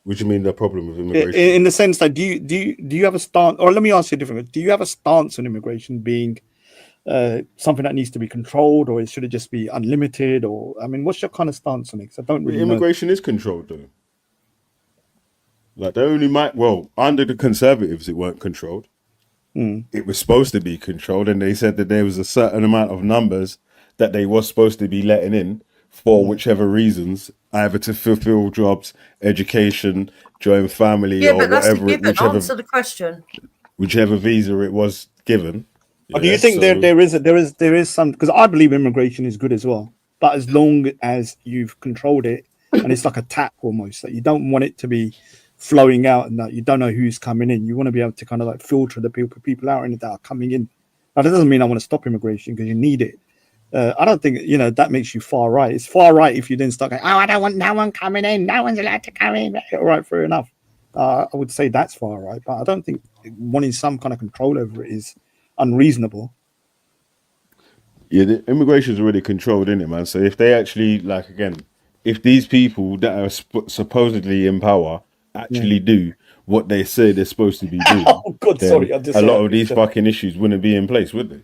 What do you mean the problem with immigration? In the sense that do you have a stance, or let me ask you differently, do you have a stance on immigration being something that needs to be controlled, or should it just be unlimited? Or I mean, what's your kind of stance on it? 'Cause I don't really know. Immigration is controlled though. Like they only under the Conservatives it weren't controlled. It was supposed to be controlled, and they said that there was a certain amount of numbers that they was supposed to be letting in for whichever reasons, either to fulfill jobs, education, join family, Yeah, or but that's the whatever, given. Answer the question. whichever visa it was given. Or do you think there is some? Because I believe immigration is good as well, but as long as you've controlled it, and it's like a tap almost, that you don't want it to be flowing out, and that you don't know who's coming in. You want to be able to kind of like filter the people out and that are coming in. Now that doesn't mean I want to stop immigration because you need it. I don't think that makes you far right. It's far right if you then start going, I don't want no one coming in. No one's allowed to come in. All right, fair enough. I would say that's far right, but I don't think wanting some kind of control over it is unreasonable. Yeah, the immigration is already controlled, in it, man. So if they actually, if these people that are supposedly in power actually do what they say they're supposed to be doing, Oh God, then sorry, I just a lot of these fucking issues wouldn't be in place, would they?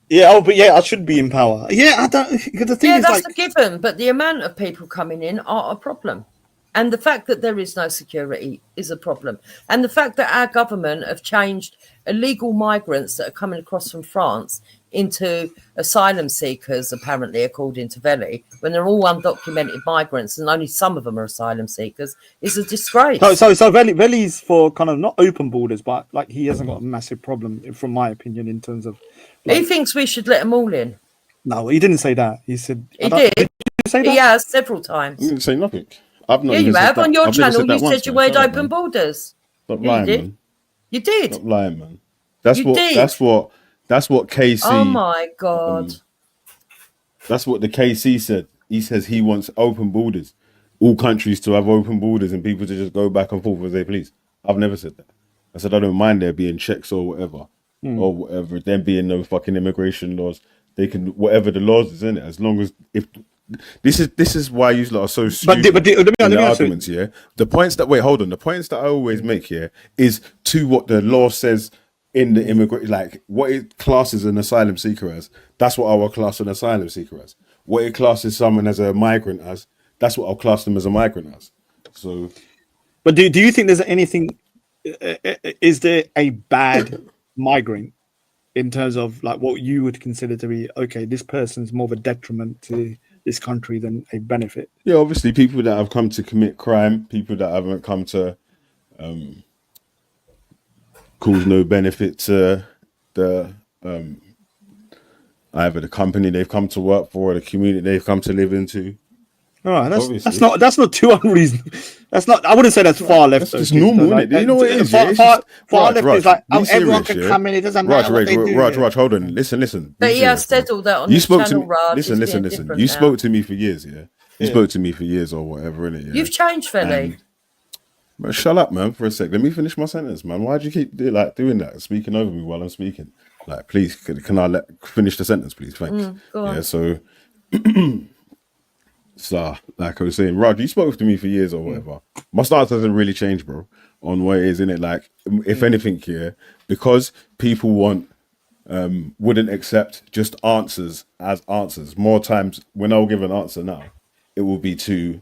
Yeah, but I should be in power. Yeah, I don't. The thing is, that's like, a given. But the amount of people coming in are a problem. And the fact that there is no security is a problem. And the fact that our government have changed illegal migrants that are coming across from France into asylum seekers, apparently, according to Velle, when they're all undocumented migrants and only some of them are asylum seekers, is a disgrace. So Velle's for kind of not open borders, but like he hasn't got a massive problem, from my opinion, in terms of. Like, he thinks we should let them all in. No, he didn't say that. He said he did. Did you say that? He has several times. I didn't say nothing. I've not. Yeah, you have. On your channel, you said you wanted open borders. Stop lying, you did. man. You did. Stop lying, man. That's what KC. Oh my God. That's what the KC said. He says he wants open borders, all countries to have open borders and people to just go back and forth as they please. I've never said that. I said I don't mind there being checks or whatever, there being no fucking immigration laws. They can whatever the laws is in it, as long as if. This is why you lot are so stupid. But let me arguments, yeah. The points that the points that I always make here is to what the law says in the immigrant, like what it classes an asylum seeker as. That's what I will class an asylum seeker as. What it classes someone as a migrant as. That's what I'll class them as a migrant as. So, But do you think there's anything? Is there a bad migrant in terms of like what you would consider to be okay? This person's more of a detriment to this country than a benefit. yeah, obviously, people that have come to commit crime, people that haven't come to cause no benefit to the either the company they've come to work for or the community they've come to live into. All right, that's Obviously. that's not too unreasonable. That's not. I wouldn't say that's far left. That's just though, normal, like, isn't it? You know what it is? Far, Yeah? It's far, just- far Raj, left is like, be oh, everyone serious, can yeah? come in. It doesn't matter what they do. Raj, hold on. Listen. Be But he has serious, bro. said all that on You his spoke to channel, me. Raj. Listen. It's being You different spoke now. to me for years, yeah. You spoke to me for years or whatever, innit? Yeah? You've changed, Velle. And- But shut up, man, for a sec. Let me finish my sentence, man. Why do you keep doing that, speaking over me while I'm speaking? Like, please, can I finish the sentence, please? Thanks. Go on. Yeah. So, like I was saying, Raj, you spoke to me for years or whatever. My stance hasn't really changed, bro, on what it is, innit? Like, if anything, here, because people wouldn't accept just answers as answers. More times, when I'll give an answer now, it will be to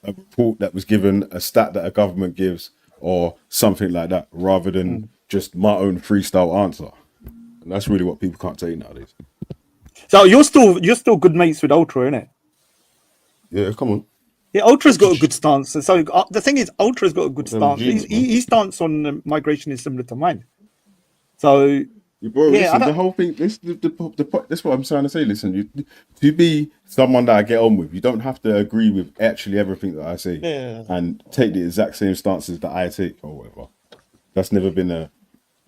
a report that was given, a stat that a government gives, or something like that, rather than just my own freestyle answer. And that's really what people can't take nowadays. So you're still good mates with Ultra, innit? Yeah, come on. Yeah, Ultra's got a good stance. So the thing is, Ultra's got a good They're stance. genius, man. His stance on migration is similar to mine. So Bro, Yeah, I listen, the don't- whole thing, that's what I'm trying to say. Listen, to be someone that I get on with, you don't have to agree with actually everything that I say Yeah. and take the exact same stances that I take or whatever. That's never been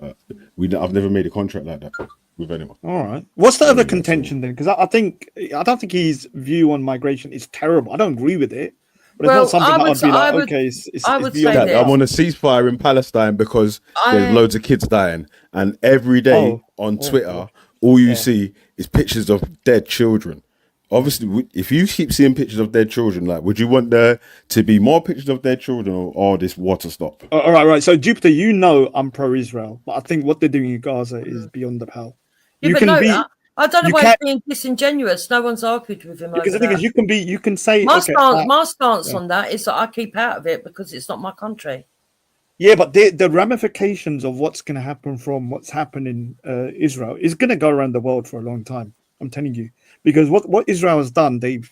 I've never made a contract like that with anyone. all right, what's the other Yeah, contention then? Because I don't think his view on migration is terrible. I don't agree with it, but Well, it's not something I that would- I'd be like, I would- okay, it's I would beyond say Dad, this. I want a ceasefire in Palestine because there's loads of kids dying, and every day on Twitter, all you see is pictures of dead children. Obviously, if you keep seeing pictures of dead children, like, would you want there to be more pictures of dead children or this war to stop? All right. So Jupiter, you know I'm pro-Israel, but I think what they're doing in Gaza is beyond the pale. Yeah, You but can no, be I don't know you why can't- he's being disingenuous. No one's argued with him because over the thing is, that. you can say My okay, stance on that is that I keep out of it because it's not my country. yeah, but the ramifications of what's going to happen from what's happening Israel is going to go around the world for a long time. I'm telling you, because what Israel has done, they've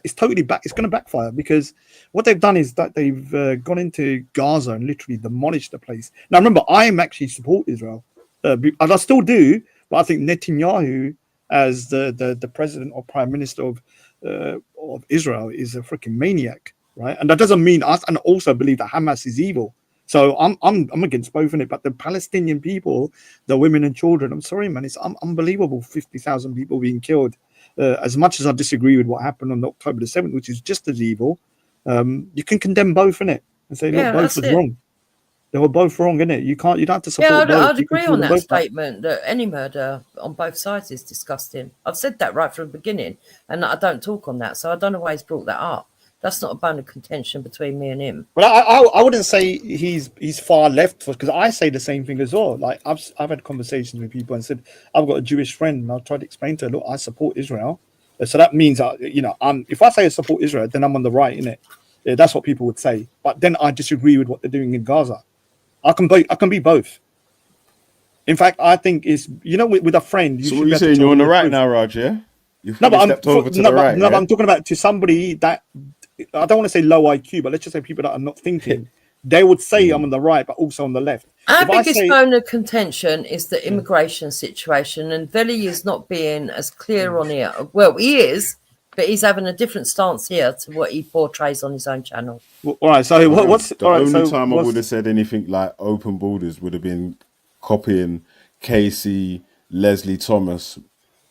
it's totally it's going to backfire because what they've done is that they've gone into Gaza and literally demolished the place. Now, remember, I am actually support Israel, and I still do, but I think Netanyahu as the president or prime minister of Israel is a freaking maniac, right? And that doesn't mean us, and also believe that Hamas is evil. So I'm against both in it, but the Palestinian people, the women and children, I'm sorry, man, it's unbelievable. 50,000 people being killed. As much as I disagree with what happened on October the 7th, which is just as evil, you can condemn both in it and say, look, Yeah, both that's was it. wrong. They were both wrong, innit? You don't have to support Yeah, both. I'd You can agree call on them that both out. statement that any murder on both sides is disgusting. I've said that right from the beginning, and I don't talk on that, so I don't know why he's brought that up. That's not a bone of contention between me and him. But I wouldn't say he's far left because I say the same thing as well. Like I've had conversations with people and said I've got a Jewish friend and I've tried to explain to her, look, I support Israel, so that means if I say I support Israel, then I'm on the right, innit? Yeah, that's what people would say. But then I disagree with what they're doing in Gaza. I can be both. In fact, I think it's with a friend. So should what be you able to saying? tell You're on the the right truth. now, Raj, yeah? You've No, but stepped over to the right, but yeah? I'm talking about to somebody that I don't want to say low IQ, but let's just say people that are not thinking. They would say I'm on the right, but also on the left. Our If I biggest say, bone of contention is the immigration situation, and Velle is not being as clear on it. Well, he is, but he's having a different stance here to what he portrays on his own channel. all right, so what's The all right? only So time I what's- would have said anything like open borders would have been copying Casey Leslie Thomas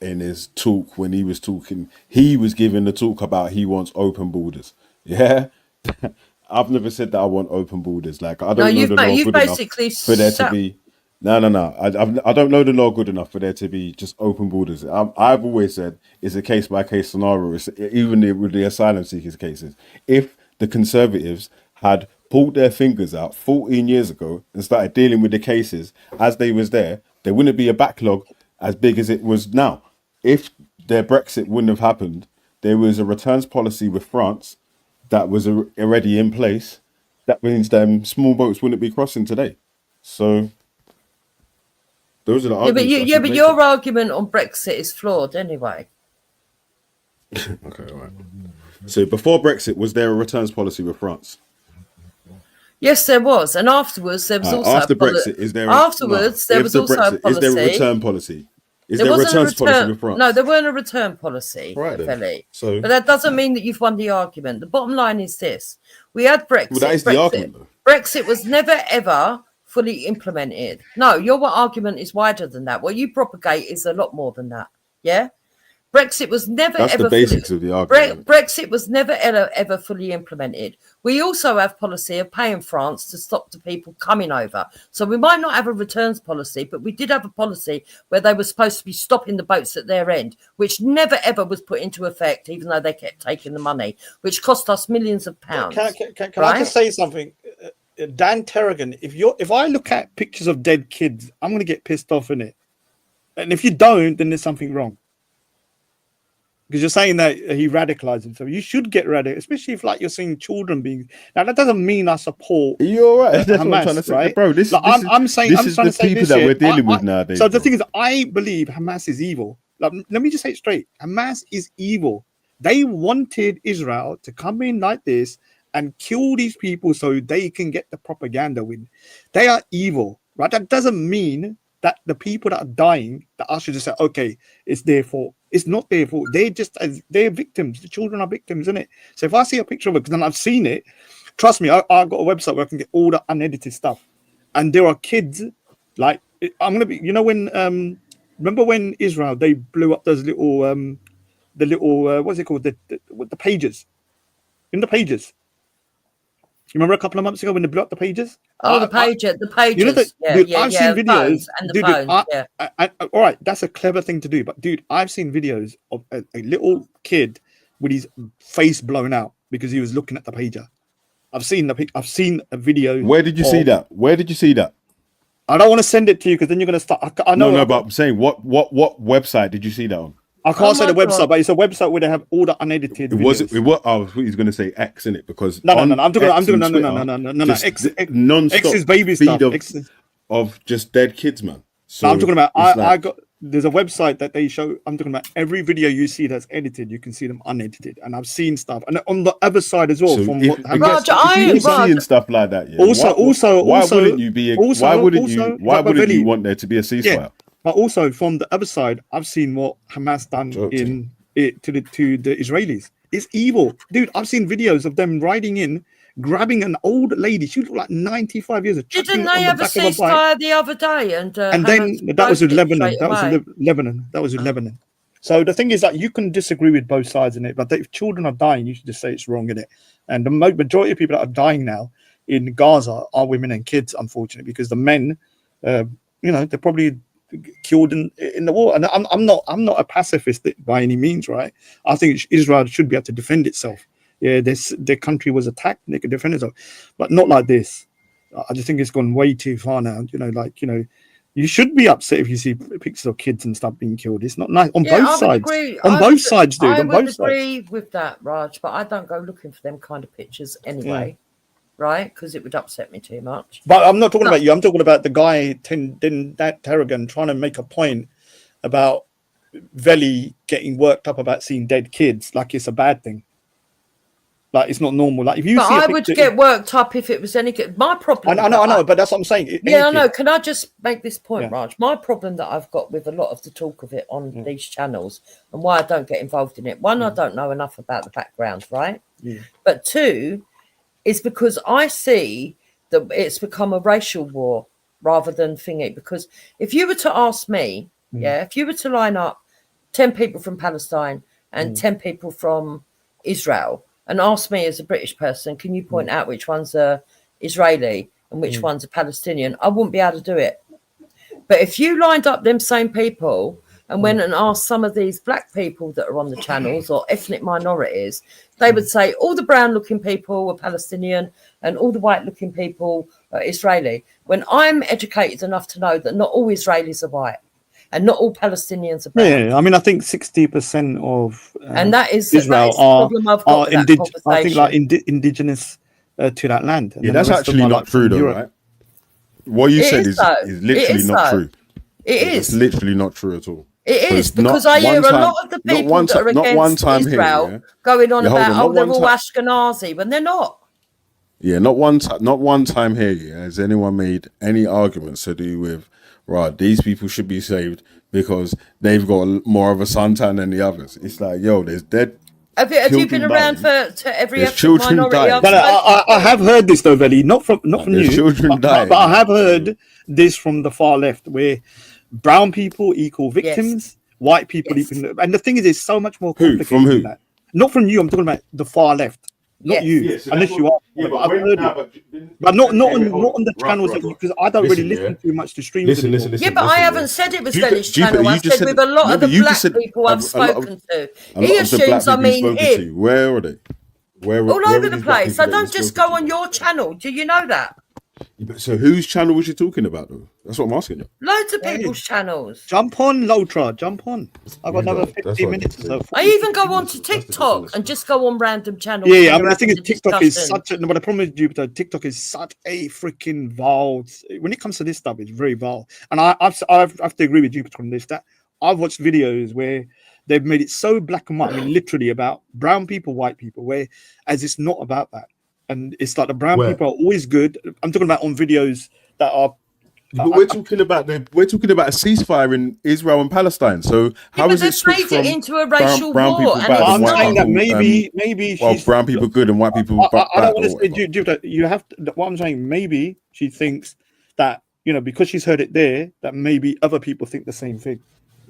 in his talk when he was talking. He was giving the talk about he wants open borders. Yeah. I've never said that I want open borders. Like, I don't know you've the law you've good enough basically for there to sat- be. No. I don't know the law good enough for there to be just open borders. I've always said it's a case by case scenario. Even with the asylum seekers cases, if the Conservatives had pulled their fingers out 14 years ago and started dealing with the cases as they was there wouldn't be a backlog as big as it was now. If their Brexit wouldn't have happened, there was a returns policy with France that was already in place, that means them small boats wouldn't be crossing today. So those are the arguments. But your argument on Brexit is flawed anyway. Okay, all right. So before Brexit, was there a returns policy with France? Yes, there was, and afterwards there was also after Brexit. Is there there was also a policy? Is there a return policy? There wasn't a return. No, there weren't a return policy. Right, Velle. So, but that doesn't mean that you've won the argument. The bottom line is this: we had Brexit. Well, that is the argument, though. Brexit was never ever fully implemented. No, your argument is wider than that. What you propagate is a lot more than that. Yeah. Brexit was never That's ever the basics of the argument. Brexit was never ever fully implemented. We also have policy of paying France to stop the people coming over. So we might not have a returns policy, but we did have a policy where they were supposed to be stopping the boats at their end, which never ever was put into effect, even though they kept taking the money, which cost us millions of pounds. Can I just say something? Dan Terragon, if I look at pictures of dead kids, I'm going to get pissed off in it. And if you don't, then there's something wrong. Because you're saying that he radicalized himself. You should get radical, especially if you're seeing children being. Now that doesn't mean I support. You're right. That's Hamas, what I'm trying to say, right? bro. I'm saying this is the people that we're dealing with nowadays. So the thing is, I believe Hamas is evil. Let me just say it straight. Hamas is evil. They wanted Israel to come in like this and kill these people so they can get the propaganda win. They are evil, right? That doesn't mean that the people that are dying, that I should just say, okay, it's their fault. It's not their fault. They're victims. The children are victims, isn't it? So if I see a picture of it, because then I've seen it, trust me, I've got a website where I can get all the unedited stuff. And there are kids, I'm gonna be, when remember when Israel they blew up those little what's it called? The pages. In the pages. You remember a couple of months ago when they blew up the pages? Oh, the pages. You know I've seen videos. And the phones, all right, that's a clever thing to do. But dude, I've seen videos of a little kid with his face blown out because he was looking at the pager. I've seen a video. Where did you see that? Where did you see that? I don't want to send it to you because then you're going to start. I know. No, but I'm saying what website did you see that on? I can't say the website, but it's a website where they have all the unedited videos. He's going to say X in it because no. I'm talking non-stop. X is baby stuff. Of just dead kids, man. So I'm talking about. There's a website that they show. I'm talking about every video you see that's edited. You can see them unedited, and I've seen stuff. And on the other side as well, so if you're seeing stuff like that, yeah. Why wouldn't you want there to be a ceasefire? Yeah. But also from the other side, I've seen what Hamas done to the Israelis. It's evil, dude. I've seen videos of them riding in, grabbing an old lady. She looked like 95 years old. Didn't they have a ceasefire the other day? And then that was with Lebanon. That was with Lebanon. So the thing is that you can disagree with both sides in it, but if children are dying, you should just say it's wrong in it. And the majority of people that are dying now in Gaza are women and kids, unfortunately, because the men, they're probably killed in the war. And I'm not a pacifist by any means, right? I think Israel should be able to defend itself. Yeah, their country was attacked and they could defend itself, but not like this. I just think it's gone way too far now. You should be upset if you see pictures of kids and stuff being killed. It's not nice on both sides. On both sides, dude. I would agree with that, Raj, but I don't go looking for them kind of pictures anyway. Yeah. Right, because it would upset me too much. But I'm not talking about you. I'm talking about the guy, Tarragon, trying to make a point about Velle getting worked up about seeing dead kids, like it's a bad thing. Like it's not normal. Like if you, I would get worked up if it was any good. My problem. I know, but that's what I'm saying. I know. Can I just make this point, Raj? My problem that I've got with a lot of the talk of it on these channels and why I don't get involved in it. One, I don't know enough about the background, right? Yeah. But two, is because I see that it's become a racial war rather than thingy. Because if you were to ask me, if you were to line up 10 people from Palestine and 10 people from Israel and ask me as a British person, can you point out which one's a Israeli and which one's a Palestinian? I wouldn't be able to do it. But if you lined up them same people and went and asked some of these black people that are on the channels or ethnic minorities, they would say all the brown looking people are Palestinian and all the white looking people are Israeli. When I'm educated enough to know that not all Israelis are white. and not all Palestinians are bad. Yeah, I mean, I think 60% of And that is Israel the problem I've got with that I think like conversation. indigenous to that land. And Yeah, then that's the rest of actually them are, not like, true from though, Europe. right? What you It said is though. is literally It is not though. true. It It's is. literally not true at all. It is because not I hear one a time- lot of the not people one that are ti- not one against time here, Israel yeah? going on Yeah, hold about, on, not oh, they're one all ti- Ashkenazi when they're not. Yeah, not one time here yeah, has anyone made any arguments to do with right. These people should be saved because they've got more of a suntan than the others. It's like, yo, there's dead. Have you been Children around dying. to every There's ethnic children minority dying. I've But spoken I have heard this though, Velle, not from There's you, children dying. but I have heard this from the far left, where brown people equal victims, white people Yes. equal, and the thing is, it's so much more Who? complicated From who? than that. Not from you. I'm talking about the far left, not Yes. you, Yeah, so unless that's you what- are. yeah, But I've heard it. But not on the channels that you, because I don't really listen too much to streams Listen, anymore. listen, Yeah, but I listen, haven't said it was Jupiter- Velle's Jupiter, channel. I you just said said- with a lot no, of the but you black just said people I've a lot of- spoken to. A He lot of the black assumes I people you've mean spoken to. him. Where are they? Where All where over are the these black place. people I that don't you've just spoken go to? on your channel. Do you know that? So whose channel was you talking about though? That's what I'm asking you. Loads of Hey. people's channels. Jump on, Lotra, jump on. I've got another That's 15 what minutes or so. I even go on to That's the TikTok difference. and just go on random channels. Yeah, when I mean, they're the thing is, having a TikTok is discussion. such a. But the problem with Jupiter, TikTok is such a freaking vile. When it comes to this stuff, it's very vile. And I have to agree with Jupiter on this. That I've watched videos where they've made it so black and white. I mean, literally about brown people, white people, where as it's not about that. And it's like the brown Where? people are always good. I'm talking about on videos that are. But we're talking about a ceasefire in Israel and Palestine. So how but is they've it switched made it from into a racial brown war, people and bad it's I'm and white saying that people maybe well, she's brown people good and white people I bad don't or want to say, whatever. Jupiter, you have to, what I'm saying, maybe she thinks that, you know, because she's heard it there, that maybe other people think the same thing.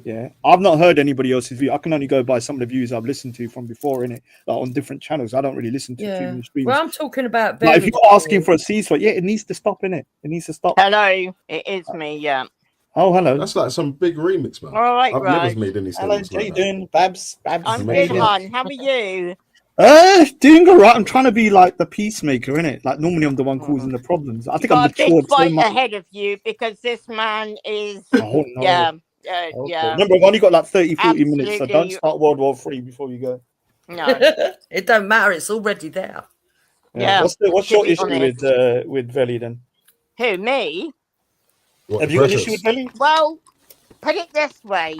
Yeah. I've not heard anybody else's view. I can only go by some of the views I've listened to from before, in it, like on different channels. I don't really listen to too Yeah. many streams. Well, I'm talking about. Like, if Velle's you're asking channel. for a ceasefire, yeah, it needs to stop, innit? It needs to stop. Hello, it is me, yeah. Oh, hello. That's like some big remix, man. All right, I've right. never made any Hello, statements how you like that. doing? Babs? I'm how you good, doing? hon. How are you? Doing all right. I'm trying to be like the peacemaker, innit? Like, normally I'm the one causing the problems. I You think I'm got a big matured so fight much. ahead of you because this man is, Oh, no. yeah, Okay. yeah. Remember, I've only got like 30, 40 minutes, so don't Absolutely. start World War III before you go. No, It don't matter. It's already there. Yeah, What's to your be issue honest. with Velle then? who, me? What, Have you got an issue with Velle? Well, put it this way.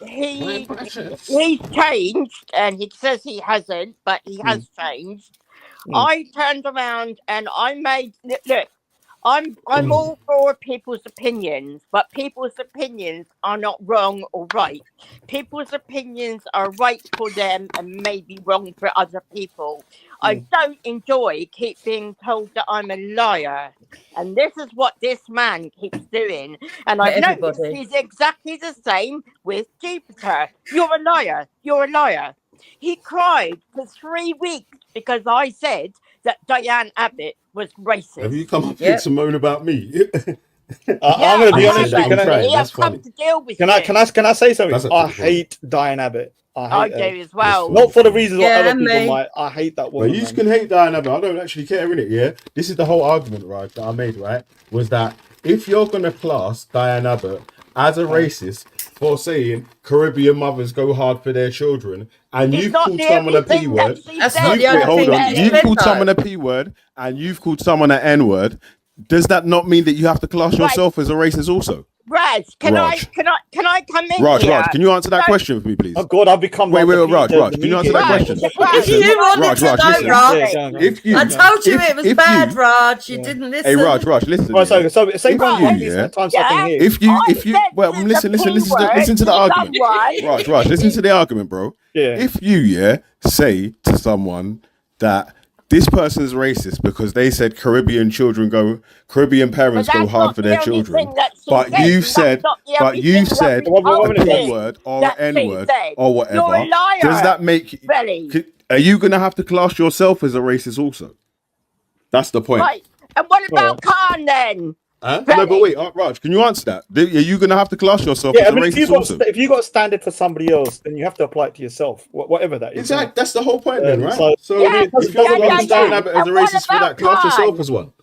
He he's changed, and he says he hasn't, but he has changed. I turned around and I made look. I'm all for people's opinions, but people's opinions are not wrong or right. People's opinions are right for them and maybe wrong for other people. I don't enjoy keep being told that I'm a liar. And this is what this man keeps doing. And For I've noticed everybody. he's exactly the same with Jupiter. You're a liar. You're a liar. He cried for 3 weeks because I said that Diane Abbott was racist. Have you come up here Yep. to moan about me? I'm going to be I honest. have Can I'm crying. actually. That's I've come funny. to deal with I you. can I say something? That's I absolutely fine. hate Diane Abbott. I I hate her. do as well. Yes, Not for the reasons what Yeah, other and people me. might. I hate that But woman. you man. can hate Diana, but I don't actually care in it, yeah? This is the whole argument, right, that I made, right? Was that if you're going to class Diane Abbott as a racist for saying Caribbean mothers go hard for their children, and It's you've not called the someone a only P thing word, that she That's said. not the only hold thing on, that you've said, called though. someone a P word, and you've called someone an N word, does that not mean that you have to class yourself as a racist also? Raj, can Raj. I come in Raj, here? Raj, can you answer that No. question for me, please? Oh God, I've become. Wait, like Raj, the Raj, can you answer that Raj, question? Raj, Listen, You wanted Raj, to Raj, know, listen. Raj. Yeah, go on. If you, I told you it was if bad, you, Raj. You didn't listen. hey, Raj, listen. Right, yeah. so same If one. you, One yeah, sometimes I can hear. If you, I well, said listen the to P the word argument. someone. Raj, listen to the argument, bro. Yeah. If you, yeah, say to someone that this person's racist because they said Caribbean parents But go that's hard not for the their only children, thing that she but said, you've and said, that's not the only thing that we Wait, told a P him word or an that N she word said. or whatever, You're a liar, does that make? Velle. Are you gonna have to class yourself as a racist also? That's the point. Right. And what about Khan then? Huh? No, but wait, Raj, can you answer that? Are you gonna have to class yourself Yeah, as I a mean, racist also? if you got a standard for somebody else, then you have to apply it to yourself, whatever that is. Exactly, that's the whole point then, right? So if Yeah, you're going to yeah. stand Abbott as a And what racist for that, about class yourself Khan? as one.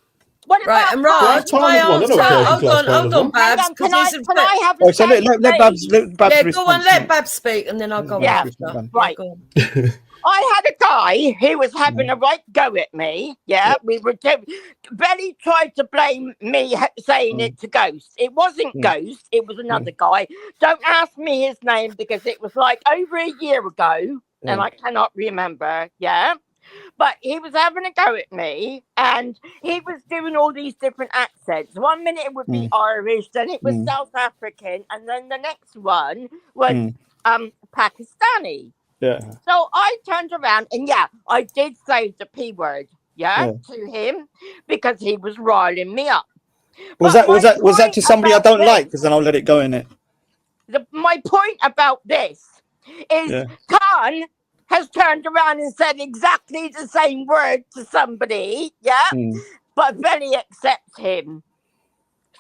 What Right, about and Khan? Raj, Khan my as well. I answer. don't care if he Hold class on, Khan as well. Babs. Hang on, Because can I have a Oh, so say, let Babs, please? let Babs yeah, go respond. on, let Babs speak, and then I'll go Yeah, after. right. Go on. I had a guy who was having a right go at me. Yeah, we were. Belly tried to blame me saying it to Ghost. It wasn't Ghost. It was another guy. Don't ask me his name because it was like over a year ago, and I cannot remember. Yeah. But he was having a go at me, and he was doing all these different accents. 1 minute it would be Irish, then it was South African, and then the next one was Pakistani. Yeah. So I turned around and I did say the P word, to him because he was riling me up. Was But that to somebody I don't like? Because then I'll let it go in it. My point about this is Khan has turned around and said exactly the same word to somebody, but Velle accepts him.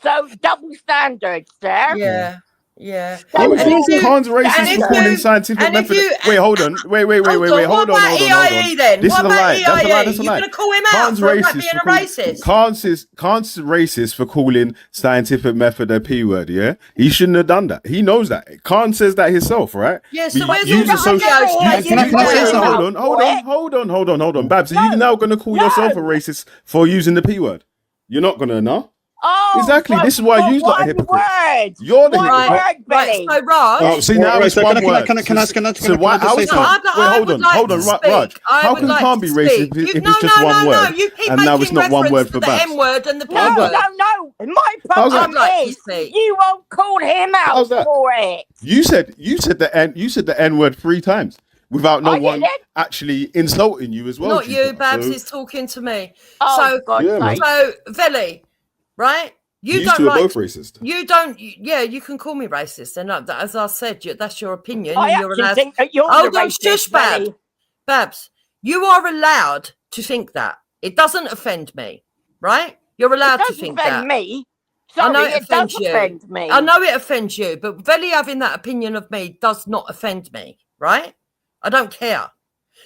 So double standards there. Yeah. Yeah. Khan's And racist for calling scientific method. Wait, hold on. Wait. Hold on. EIE then? This What is a about lie. That's a lie. EIE? That's a You're lie. going to call him out Khan's for being racist a racist? Khan's racist for calling scientific method a P word, yeah? He shouldn't have done that. He knows that. Khan says that himself, right? Yeah, so But where's all the videos? Can I say something? Hold on. Babs, are you now going to call yourself a racist for using the P word? You're not going to, no? Oh, exactly. This is why you lot are hypocrites. You're the hypocrite. Right, so Raj. Oh, see, now it's one word. Can I say something? Hold on. Raj. How can Khan be racist if it's just one word? And now it's not one word for Babs. The M word and the P No. word. My problem is you won't call him out for it. You said the N word 3 times without no one actually insulting you as well. Not you, Babs is talking to me. Oh, so Velle, right? You don't like both racist. You don't. Yeah, you can call me racist, and as I said, that's your opinion. I and you're actually allowed. think that you're the racist, Velle. Babs, you are allowed to think that. It doesn't offend me, right? You're allowed to think that. It doesn't offend me. Sorry, I know it offends does you. offend me. I know it offends you, but Velle having that opinion of me does not offend me, right? I don't care.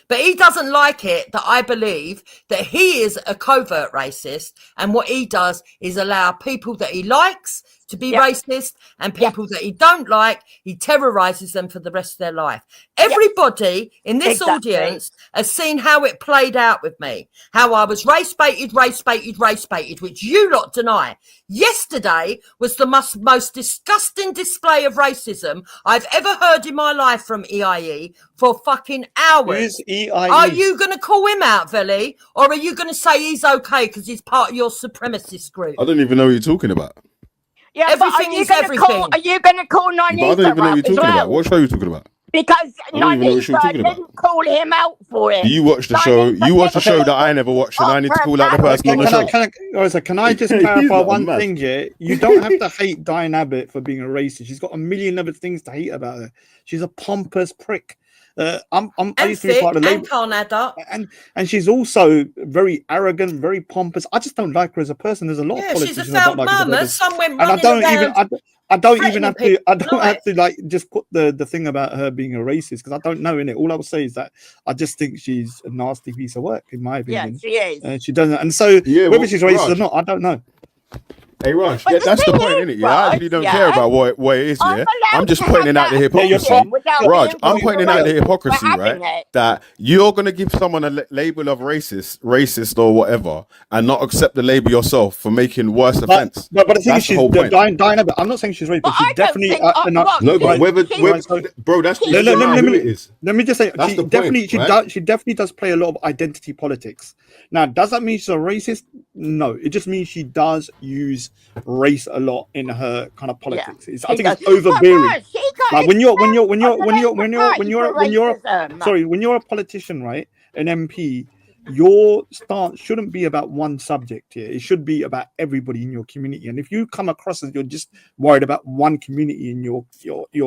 But he doesn't like it that I believe that he is a covert racist, and what he does is allow people that he likes to be racist, and people that he don't like, he terrorizes them for the rest of their life. Everybody in this audience has seen how it played out with me, how I was race baited, which you lot deny. Yesterday was the most disgusting display of racism I've ever heard in my life from EIE for fucking hours. Who's EIE? Are you going to call him out, Velle, or are you going to say he's okay because he's part of your supremacist group? I don't even know what you're talking about. Yeah, everything is everything. Are you going to call Nanisa? I don't even know what you're talking about. What show are you talking about? Because Nanisa didn't call him out for it. You watched the show. You watched the show that I never watched, and I need to call out the person on the show. Can I just clarify one thing here? You don't have to hate Diane Abbott for being a racist. She's got a million other things to hate about her. She's a pompous prick. I used to be part of the Labour, and she's also very arrogant, very pompous. I just don't like her as a person. There's a lot of politicians she's a foul mama. Some went running around. I don't even have to like just put the thing about her being a racist because I don't know in it. All I will say is that I just think she's a nasty piece of work in my opinion. Yeah, she is. She doesn't, and so whether she's racist or not, I don't know. Hey, Raj, that's the point, isn't it? Yeah, I actually don't care about what it is, yeah? I'm just pointing out the hypocrisy. Raj, I'm pointing out the hypocrisy, right? That you're going to give someone a label of racist or whatever, and not accept the label yourself for making worse offense. But the thing is, she's Diane Abbott. I'm not saying she's racist, but she's definitely... No, but bro, that's who it is. Let me just say, she definitely does play a lot of identity politics. Now, does that mean she's a racist? No, it just means she does use race a lot in her kind of politics. I think it's overbearing. Like when you're a politician, right? An MP, your stance shouldn't be about one subject here. It should be about everybody in your community. And if you come across as you're just worried about one community in your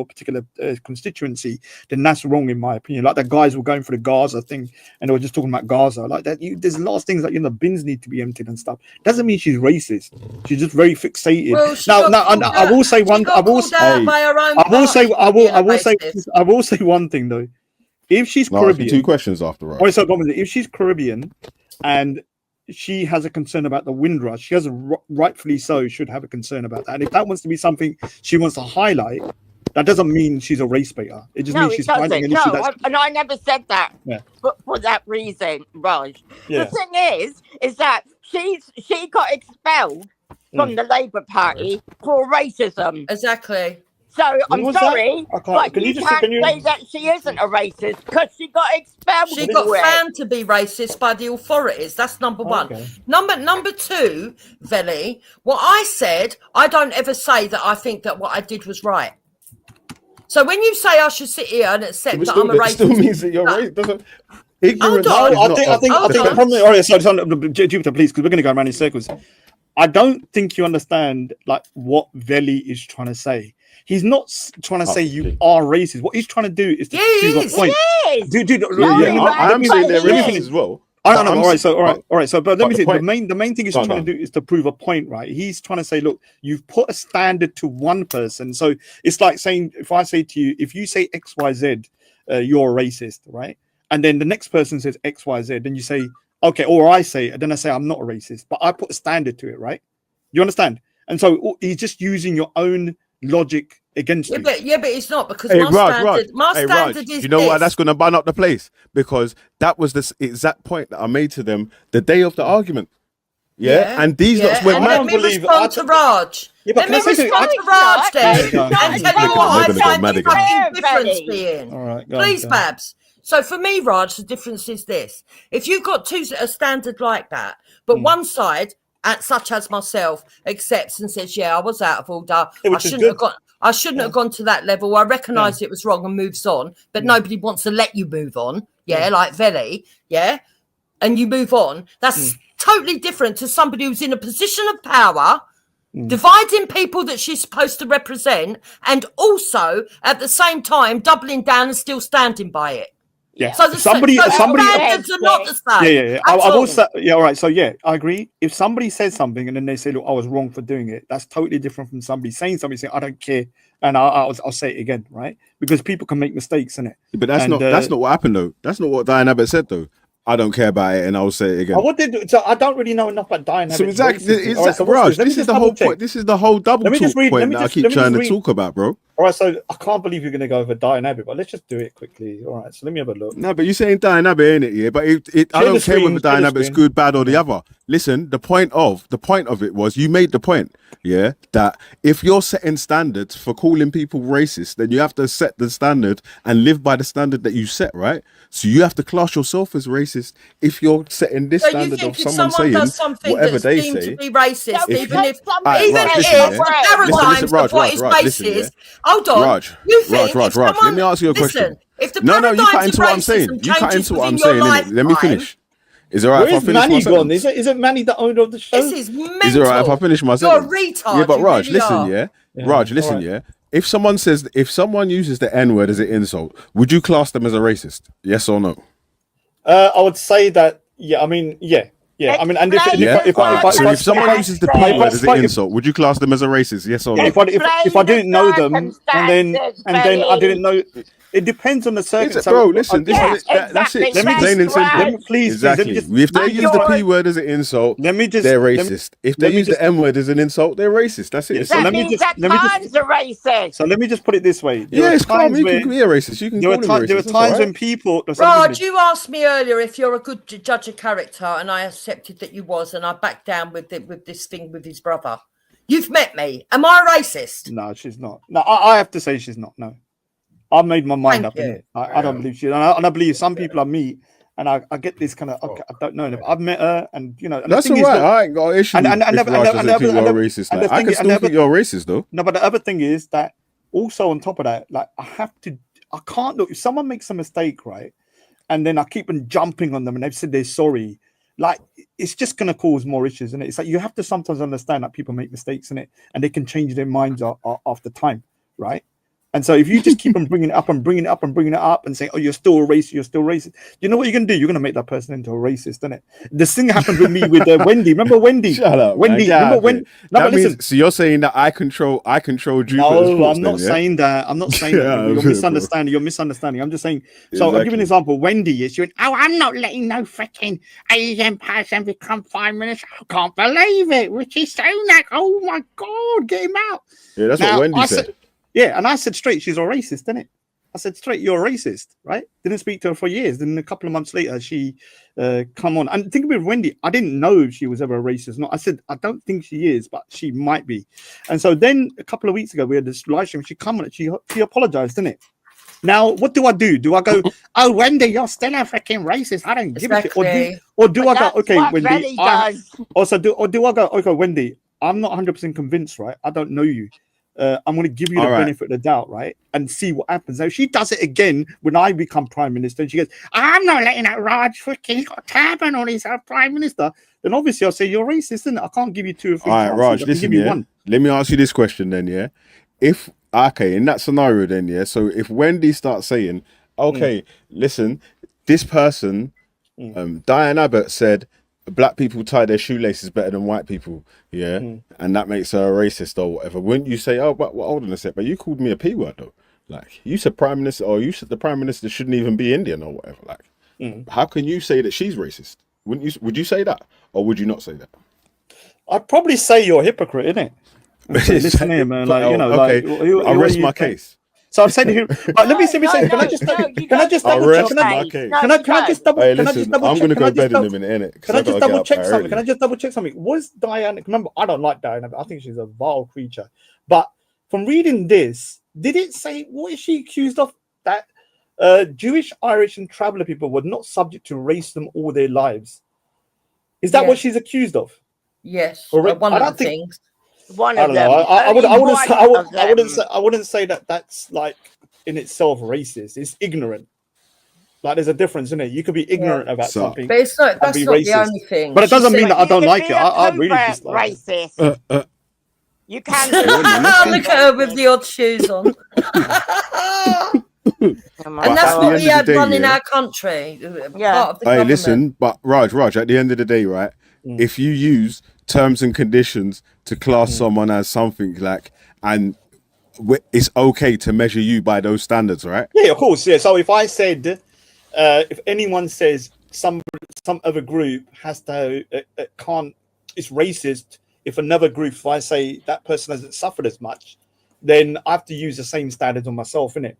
particular constituency, then that's wrong in my opinion. Like the guys were going for the Gaza thing and they were just talking about Gaza. Like that, there's a lot of things like the bins need to be emptied and stuff. Doesn't mean she's racist. She's just very fixated. Well, I will say one. I will say one thing though. If she's Caribbean, 2 questions after, right? If she's Caribbean and she has a concern about the Windrush. She has rightfully so should have a concern about that. And if that wants to be something she wants to highlight, that doesn't mean she's a race baiter. It just means it she's highlighting an issue that's. and I never said that Yeah. for that reason, Raj. Yeah. The thing is that she got expelled from the Labour Party for racism. Exactly. So When I'm was sorry, that? but Can you you can't say that she isn't a racist because she got expelled. She for got it. found to be racist by the authorities. That's number one. Okay. Number two, Velle, what I said, I don't ever say that I think that what I did was right. So when you say I should sit here and accept that I'm a It racist, still means that you're right. Doesn't ignorance? Hold on. is I think not the problem. All right, so Jupiter, please, because we're going to go around in circles. I don't think you understand like what Velle is trying to say. He's not trying to say you are racist. What he's trying to do is to prove a point. Yes. Dude, I am saying they're but he racist is. as well. I don't know. All right. So, but let but me the say point- the main thing he's Calm trying down. to do is to prove a point, right? He's trying to say, look, you've put a standard to one person. So it's like saying, if I say to you, if you say X, Y, Z, you're a racist, right? And then the next person says X, Y, Z, then you say, okay, or I say, and then I say I'm not a racist, but I put a standard to it, right? You understand? And so he's just using your own logic against you. but it's not because Hey, my Raj, standard is you know why this. that's going to bun up the place? Because that was the exact point that I made to them the day of the argument. Yeah, and these lots went and mad. let me respond to Raj. Yeah, but Let me can I say respond something? to Raj then, Yeah, go on. and tell you They're what I gonna go find mad the again. fucking difference Ready. being. All right, go on, Please, go on. Babs. So for me, Raj, the difference is this: if you've got a standard like that, but one side, such as myself, accepts and says, "Yeah, I was out of order. Yeah, I which is shouldn't have good. gone. I shouldn't have gone to that level. I recognise it was wrong and moves on, but nobody wants to let you move on. Yeah, like Velle. Yeah, and you move on. That's totally different to somebody who's in a position of power." Dividing people that she's supposed to represent, and also at the same time doubling down and still standing by it. Yeah. So the somebody. standards are not the same. Yeah. I will say, yeah. All right. So yeah, I agree. If somebody says something and then they say, "Look, I was wrong for doing it," that's totally different from somebody saying something, saying, "I don't care," and I'll say it again, right? Because people can make mistakes, innit? But that's not what happened though. That's not what Diane Abbott said though. I don't care about it, and I'll say it again. So I don't really know enough about Diane So Abbott's exactly, racism. All right, so Raj, let me this is just the whole double-check. point. This is the whole double Let me just talk read- point let me that I just- keep let me trying just to read- talk about, bro. All right, so I can't believe you're going to go over Diane Abbott, but let's just do it quickly. All right, so let me have a look. No, but you're saying Diane Abbott, ain't it? Yeah, but I Share don't the care screen, whether share Diane the Abbott's screen. good, bad, or the other. Listen, the point of it was you made the point, yeah, that if you're setting standards for calling people racist, then you have to set the standard and live by the standard that you set, right? So you have to class yourself as racist if you're setting this So you standard think of if someone someone saying does something whatever that's they deemed say. to be racist, If even you if take somebody even Raj, if listen, yeah. the paradigms Raj, of what his Raj, race listen, is, yeah. hold on, Raj, you think Raj, if Raj, someone, let me ask you a question. listen, if the No, you paradigms cut of into what I'm saying. racism You cut changes into what I'm within your saying, innit? Let me lifetime, finish. Is it all right Where if I is finish my Manny gone? sentence? Isn't Manny the owner of the show? this is mental. Is it all right if I finish my You're a sentence? retard. Yeah, but you Raj, really listen, are. yeah? Yeah, Raj, listen, all right. yeah? If someone uses the N-word as an insult, would you class them as a racist? Yes or no? I would say that. Yeah, I mean, yeah. I mean, and Explain Yeah? the Alright, word so if someone and uses the circumstance. P-word as an if- insult, would you class them as a racist? Yes or no? if I Explain didn't know them and then circumstances, I didn't Benny. know, it depends on the Is circumstance. it, bro, listen, this Yeah, is it. That's it. exactly. Let me Plain and just- simple. Let me- please, Exactly. let me If they I'm use the yours. P-word as an insult, Let me just. they're let me- racist. If they let me use just- the M-word as an insult, they're racist. That's it. Yeah, It's so That let me means just- that let me just- times are racist. So let me just put it this way. Yeah, it's calm. You where can be a racist. You can there call were them a racist. there were That's times all when right. people. Raj, you asked me earlier if you're a good judge of character, and I accepted that you was, and I backed down with this thing with his brother. You've met me. Am I a racist? No, she's not. No, I have to say she's not. No, I've made my mind Thank up. you. Innit? I don't believe she. And I believe some people I meet, and I get this kind of. Okay, I don't know. I've met her, and you know. And That's the all thing is, right. look, I ain't got an issue and- with and- and if the- Raj and doesn't the- think and you're the- racist. and Like, the I thing can is- and still the think you're racist, though. No, but the other thing is that also on top of that, like I can't look if someone makes a mistake, right? And then I keep on jumping on them and they've said they're sorry, like it's just gonna cause more issues, and it's like you have to sometimes understand that people make mistakes in it and they can change their minds after time, right? And so if you just keep on bringing it up and bringing it up and bringing it up and saying, "Oh, you're still a racist, you're still racist," you know what you're gonna do? You're gonna make that person into a racist, isn't it? This thing happened with me with Wendy. Remember Wendy? Shut up, Wendy. man. Remember when? No, That but listen. means, so you're saying that I control Jupiter's No, thoughts I'm not then, yeah? saying that. I'm not saying that. Yeah, You're bro. misunderstanding. You're misunderstanding. I'm just saying. So I'll give you an Exactly. example. Wendy is. She went, "Oh, I'm not letting no freaking Asian person become prime minister. I can't believe it. Richie Sunak. Oh my God, get him out." Yeah, that's Now, what Wendy I said. Yeah, and I said straight, she's a racist, isn't it? I said straight, you're a racist, right? Didn't speak to her for years. Then a couple of months later, she come on. And think with Wendy, I didn't know if she was ever a racist. No, I said I don't think she is, but she might be. And so then a couple of weeks ago, we had this live stream. She come on it. She apologized, didn't it? Now, what do I do? Do I go, "Oh, Wendy, you're still a freaking racist. I don't give a shit," or do I But go, "Okay, that's what Wendy," Velle does. do I go, "Okay, Wendy, I'm not 100% convinced, right? I don't know you. I'm going to give you the All right. benefit of the doubt, right? And see what happens." Now, if she does it again when I become prime minister, and she goes, "I'm not letting that Raj freaking, he's got a turban on, he's our prime minister," then obviously I'll say, "You're racist, isn't it? I can't give you 2 or 3 All right, chances. Raj, I can listen, give you yeah. one." Let me ask you this question then, yeah. If in that scenario then, yeah. So if Wendy starts saying, "Okay, listen, this person, Diane Abbott said black people tie their shoelaces better than white people, yeah, and that makes her a racist or whatever," wouldn't you say, "Oh, but hold on a sec, but you called me a P word though. Like you said prime minister, or you said the prime minister shouldn't even be Indian or whatever. Like, how can you say that she's racist? Wouldn't you? Would you say that, or would you not say that?" I'd probably say you're a hypocrite, innit? Listen here, man. Like, you know, okay, like, I'll rest my case. So I'm saying to him, but let me say, No, can I no, just no, double, you can I don't just rest double check? your Can I, case. can No, I, you can I just double, Hey, can I listen, just double I'm check? gonna Can I go just bed in a double, minute, innit? can I just double check something? Can I just double check something? Was Diana? Remember, I don't like Diana. I think she's a vile creature. But from reading this, did it say what is she accused of? That Jewish, Irish, and traveler people were not subject to racism all their lives. Is that what Yes. she's accused of? Yes, Or one I of the don't think. things. One I of don't them. know. I wouldn't say. One of them. I wouldn't say that that's like in itself racist. It's ignorant. Like there's a difference in it. You could be ignorant about So- something But it's not. and That's be not the racist. only thing. But it She doesn't mean said- that I don't You like can it. be a I really covert dislike it. racist. You can be. Look at her with the odd shoes on. Oh my And that's at the what end we of the had day, running yeah. our country. Yeah. Part of the Hey, government. listen, but Raj, at the end of the day, right? If you use terms and conditions to class someone as something like, and it's okay to measure you by those standards, right? Yeah, of course. Yeah. So if I said, if anyone says some other group has to can't, it's racist. If another group, if I say that person hasn't suffered as much, then I have to use the same standards on myself, innit?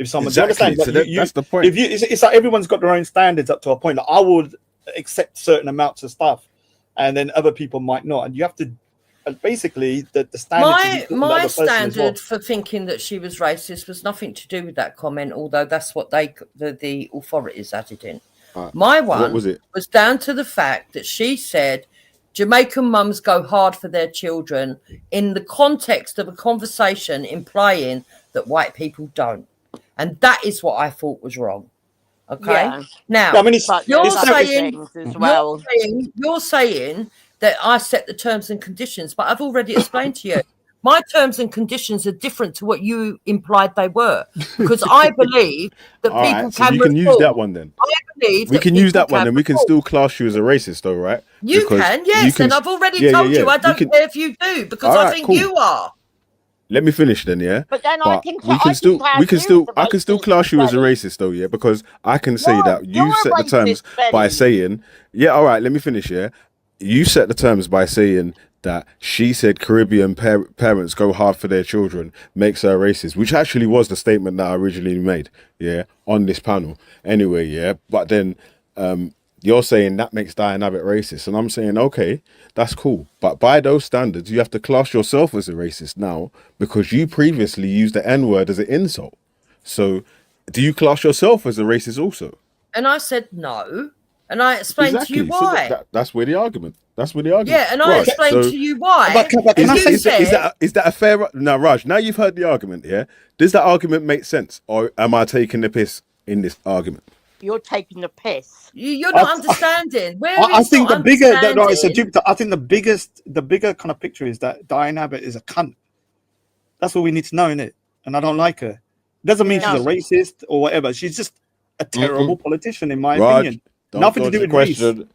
If someone, do you Exactly. understand? So Like, that's the point. If you, it's like everyone's got their own standards up to a point. Like I would accept certain amounts of stuff, and then other people might not. And you have to basically the standard. My standard for thinking that she was racist was nothing to do with that comment, although that's what the authorities added in. My one What was it? was down to the fact that she said Jamaican mums go hard for their children in the context of a conversation implying that white people don't. And that is what I thought was wrong. Okay. Yeah. Now, I mean, it's, But you're there's other saying, things as well. you're saying that I set the terms and conditions, but I've already explained to you. My terms and conditions are different to what you implied they were, because I believe that All people right, so can you can use reform. that one then. I believe We that can use people that one, and we can reform. still class you as a racist, though, right? You Because can, yes, you can- and I've already Yeah, told yeah, you yeah. I don't care if you do, because All I right, think cool. you are. Let me finish then, yeah. But then But we can still, I can still class you as a racist, though, yeah, because I can say that you you're a set the terms racist, by Benny. saying, yeah, all right, let me finish, yeah. You set the terms by saying that she said Caribbean parents go hard for their children makes her racist, which actually was the statement that I originally made, yeah, on this panel. Anyway, yeah, but then you're saying that makes Diane Abbott racist, and I'm saying, okay, that's cool, but by those standards, you have to class yourself as a racist now because you previously used the N-word as an insult. So, do you class yourself as a racist also? And I said no, and I explained to you So why. that's where the argument. That's where the argument. Yeah, and I Raj, explained so to you why. But can I You say- said- is that a fair? Now, Raj, now you've heard the argument. Yeah, does that argument make sense, or am I taking the piss in this argument? You're taking the piss. You're not understanding. Where I is think not the bigger, understanding- so Jupiter, I think the bigger kind of picture is that Diane Abbott is a cunt. That's what we need to know, innit? and I don't like her. Doesn't mean Yeah. she's a racist or whatever. She's just a terrible politician, in my Raj, opinion. don't Nothing to dodge do the with race. question.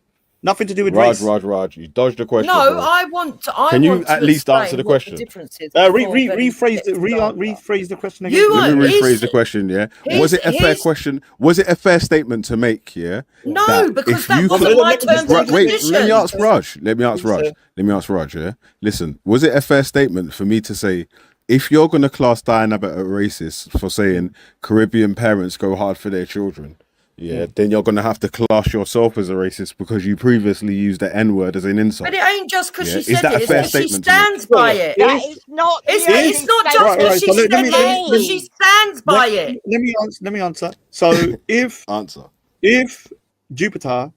Nothing to do with Raj, race. you dodged the question. No, bro. I want to. I Can you want to at least explain answer the what question? difference is Rephrase before rephrase the question again. You please. Let me are- rephrase he's- the question. Yeah, he's- was it a fair he's- question? Was it a fair statement to make? Yeah. No, that because if that you wasn't could- my Let me terms just- and Wait, conditions. let me ask Raj. Let me ask Please, Raj. sir. Let me ask Raj. Yeah. Listen, was it a fair statement for me to say, if you're going to class Diane Abbott a racist for saying Caribbean parents go hard for their children, then you're going to have to class yourself as a racist because you previously used the N-word as an insult. But it ain't just because Yeah, she is said that a it. It's fair because she statement to make? stands by it. That is not. It's, the only it's not just statement Right, because she so said let me- it. let me- She stands by it. Let me answer. So if Answer. Jupiter,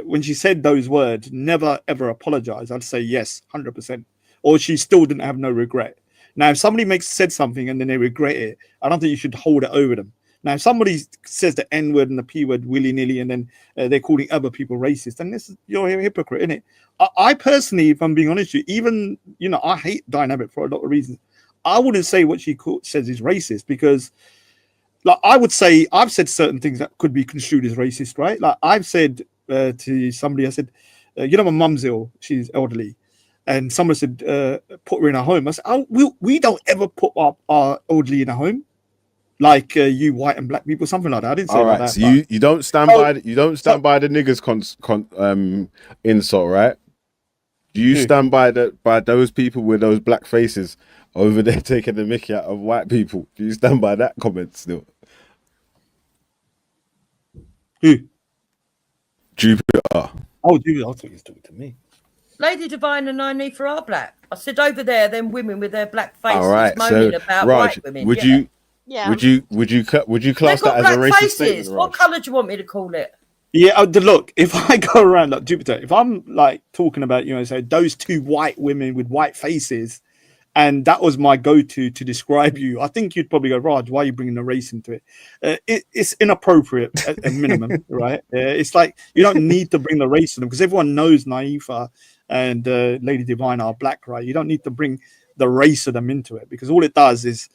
when she said those words, never ever apologized, I'd say yes, 100%. Or she still didn't have no regret. Now, if somebody said something and then they regret it, I don't think you should hold it over them. Now, if somebody says the N word and the P word willy nilly, and then they're calling other people racist, then you're a hypocrite, innit? I personally, if I'm being honest with you, even I hate Diane Abbott for a lot of reasons. I wouldn't say what she says is racist because, like, I would say I've said certain things that could be construed as racist, right? Like I've said to somebody, I said, my mum's ill, she's elderly. And someone said, put her in a home. I said, we don't ever put our elderly in a home, like you white and black people, something like that. I didn't say All like right, that. so you don't stand by the niggers insult, right? Do you stand by those people with those black faces over there taking the mickey out of white people? Do you stand by that comment still? Who? Jupiter. Oh, dude, I thought you was talking to me. Lady Divine and Nynaeve are black. I said over there, them women with their black faces All right, moaning so about Raj, white women. would Yeah. you class They've got that as a black racist faces. statement, What Raj? colour do you want me to call it? Yeah, look, if I go around like Jupiter, if I'm like talking about, say those two white women with white faces, and that was my go-to to describe you, I think you'd probably go, Raj, why are you bringing the race into it? It's inappropriate at a minimum, right? It's like you don't need to bring the race in them because everyone knows Naifa and Lady Divine are black, right? You don't need to bring the race of them into it because all it does is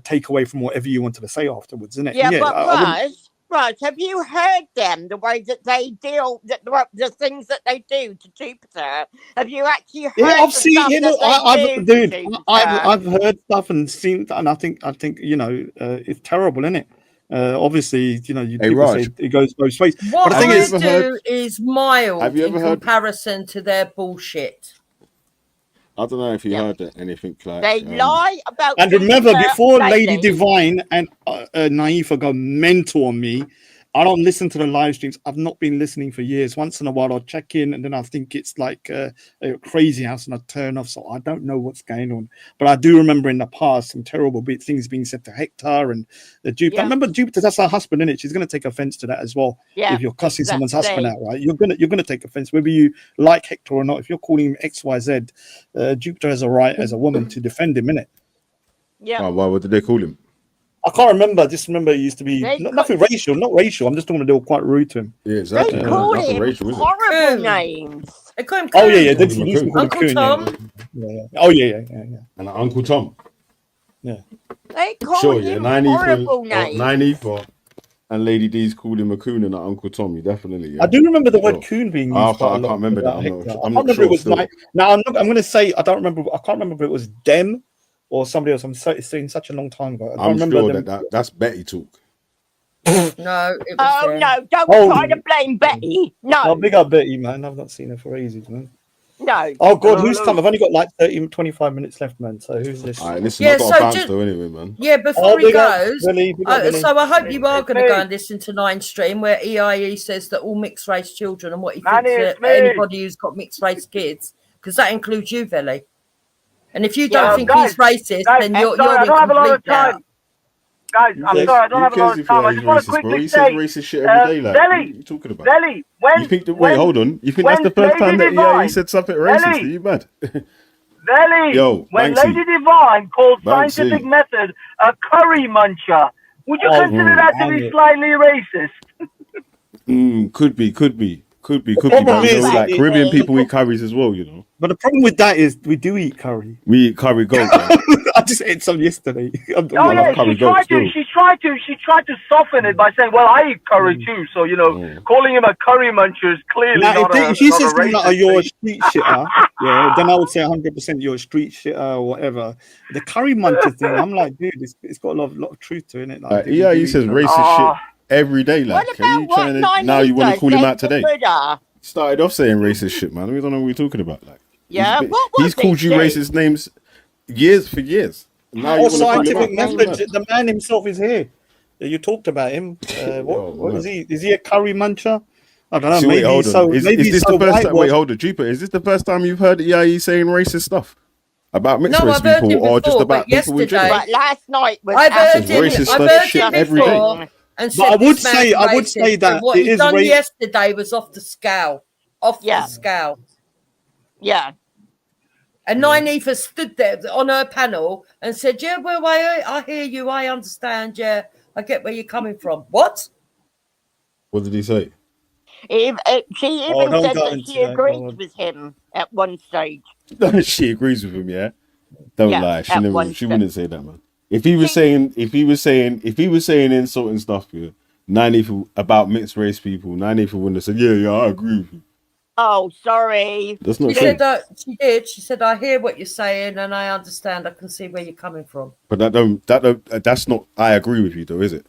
take away from whatever you wanted to say afterwards, isn't it? Yeah, but I Raj, have you heard them? The way that they deal, the things that they do to Jupiter. Have you actually heard I've the seen. stuff that they do to Jupiter? I've heard stuff and seen, and I think it's terrible, isn't it? Obviously, people Raj. say it goes both ways. What But the thing I is, do is mild Have you in ever heard- comparison to their bullshit. I don't know if you heard anything like They lie about. and remember, Jupiter before Lady lately. Divine and Naifa go mental on me, I don't listen to the live streams. I've not been listening for years. Once in a while, I'll check in, and then I think it's like a crazy house, and I turn off. So I don't know what's going on. But I do remember in the past some terrible things being said to Hector and the Jupiter. Yeah. I remember Jupiter. That's her husband, isn't it? She's going to take offense to that as well. Yeah, if you're cussing someone's husband exactly. out, right? You're gonna take offense, whether you like Hector or not. If you're calling him X, Y, Z, Jupiter has a right as a woman to defend him, innit? Yeah. Oh, what did they call him? I can't remember. I just remember it used to be nothing racial, not racial. I'm just talking they were quite rude to him. Yeah, exactly. They call Nothing him racial, is it? horrible Coon. names. They call him Oh yeah, Coon. yeah. They Coon. used to call him Uncle Coon, Tom. yeah. Oh yeah. And Uncle Tom. They call Sure, yeah. him horrible names. 94 and Lady D's called him a coon and Uncle Tommy, definitely. Yeah. I do remember the word Sure. coon being used. I quite a can't lot remember that. about I'm not Hector. sure- I I'm can't not remember it sure was still. like. Now I'm going to say I don't remember. I can't remember if it was them or somebody else. It's been such a long time ago. I don't I'm remember sure them. that's Betty talk. No, it was Oh them. no! Don't Oh. try to blame Betty. Oh, No, big up Betty, man. I've not seen her for ages, man. no. Oh God, who's come? I've only got like 25 minutes left, man. So who's this? All right, listen, Yeah, I've got so a bounce just- though anyway, man. Yeah, before he big up, goes, Billy, big up, Billy. so I hope you are going to go and listen to Nine Stream, where EIE says that all mixed race children and what he thinks that anybody who's got mixed race kids, because that includes you, Velle. And if you don't Yeah, think guys, he's racist, then you're sorry, I in don't have a lot of complete doubt. time. Guys, I'm Yes. sorry, I don't have a lot of time. I just want to bro. quickly He say, says racist shit every day. Like, what are Velle, you talking about? Velle, You when, think that? when, Wait, hold on. You think that's when the first time Lady that EIE Divine- said something racist? Velle. Are you mad? Velle, Yo, when Banksy. Lady Divine called Banksy. scientific method a curry muncher, would you Oh, consider that to damn be it. slightly racist? Could be. problem But you know, is, like it- Caribbean people eat curries as well. You know, But the problem with that is we do eat curry. we eat curry goat. Man. I just ate some yesterday. Oh I love yeah, curry she tried goat she tried to soften it by saying, "Well, I eat curry too." So calling him a curry muncher is clearly Now, not if she not a says things like, "Oh, racist you're a thing. street shitter," yeah, then I would say 100% you're a street shitter or whatever. The curry muncher thing, I'm like, dude, it's got a lot of truth to it, innit? Like, do he you says eat racist shit Oh, every day. What Like, are about you what trying to now? You want to Nine call him said out to today? Buddha? Started off saying racist shit, man. We don't know what we're talking about. Like, Yeah, what he's was called it? you racist names for years. Now you Or want to call him scientific out. That's method. mad. The man himself is here. You talked about him. What is man. he? Is he a curry muncher? I don't know. So wait, Maybe hold he's on. so. Is Maybe he's this so the first time? Wait, whitewashed. hold on, Jeeper. Is this the first time you've heard EIE saying racist stuff about mixed No, race I've heard people, him or just before, about but people in general? yesterday- But last night was I've heard Says him. racist I've stuff heard shit him every day. before, and said But I would this man's say- I would say racist, that and what it he is done ra- yesterday was off the scale. Off Yeah. the scale. Yeah. And Nynefa stood there on her panel and said, "Yeah, well, I hear you. I understand. Yeah, I get where you're coming from." What? What did he say? She even don't said go that into she that, agreed go on. with him at one stage. She agrees with him. Yeah, don't Yeah, lie. She at never. one She step. wouldn't say that, man. If he was saying insulting stuff, yeah, Nynefa about mixed race people, Nynefa wouldn't have said, yeah, I agree with you. Oh, sorry. That's She not true. said that she did. She said, "I hear what you're saying, and I understand. I can see where you're coming from." But that's not. I agree with you, though, is it?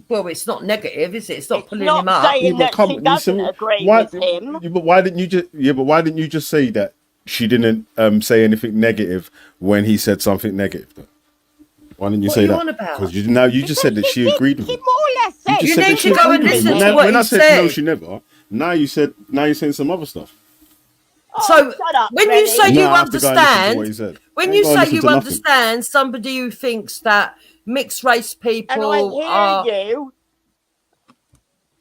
Well, it's not negative, is it? It's not It's pulling not him up. saying that she doesn't agree with him. But why didn't you just? Yeah, but why didn't you just say that she didn't say anything negative when he said something negative? Though? Why didn't you What say are you that? on about? Because you just said that she agreed with She him. more or less said. just You said need that she to go agreed and with him. listen And to then what when he I said no, said. she never. Now you're saying some other stuff. Oh, So shut up, when Rennie. you say No, you I have to go and listen to what he understand, said. I when ain't you gonna say listen you to nothing. understand somebody who thinks that mixed race And I people hear are you.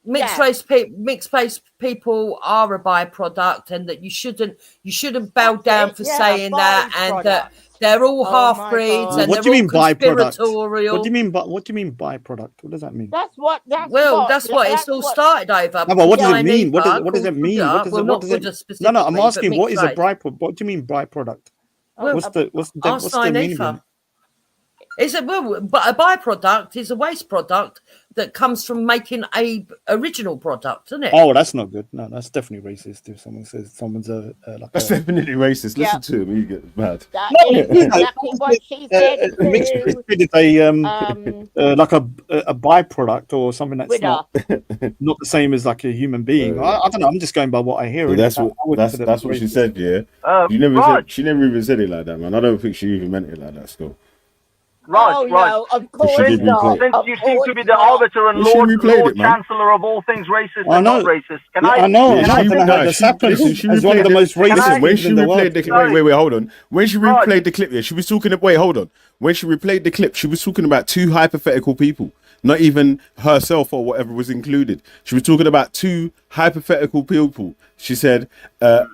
mixed Yeah. race people are a byproduct, and that you shouldn't bow That's down it, for yeah, saying that, and that byproduct. they're all Oh half my breeds God. and What they're do you all mean byproduct? conspiratorial. What do you mean? What do you mean byproduct? What does that mean? That's what it's all started over. No, but what does because it mean? What Nynefa does it called mean? Buddha- What does well, it? not What does it? Buddha No, specifically, I'm but asking. What mixed is a race. byproduct? What do you mean byproduct? Well, What's ask the meaning behind Nynefa. it? But a byproduct is a waste product that comes from making a original product, isn't it? Oh, that's not good. No, that's definitely racist. If someone says someone's like That's a definitely racist. Yeah. Listen to him, he gets mad. That No, is you know, exactly what she said mixed race to kid is a like a byproduct or something that's Buddha. not the same as like a human being. I don't know. I'm just going by what I hear. So innit? that's I what wouldn't put it that's as what she racist. said. Yeah, Raj, she never even said it like that, man. I don't think she even meant it like that. Still, Raj, no, of she course did not. replay it. since you seem to be the arbiter and Well, she Lord replayed it, man. Chancellor of all things racist I and not know. racist, can Yeah, I? I know. Yeah, I don't know how this happened. listen, she As one of replayed the most Can I- racist when people she in the replayed world. the clip, wait, hold on. When she Raj. replayed the clip, yeah, she was talking about. Wait, hold on. When she replayed the clip, she was talking about two hypothetical people, not even herself or whatever was included. She was talking about two hypothetical people. She said a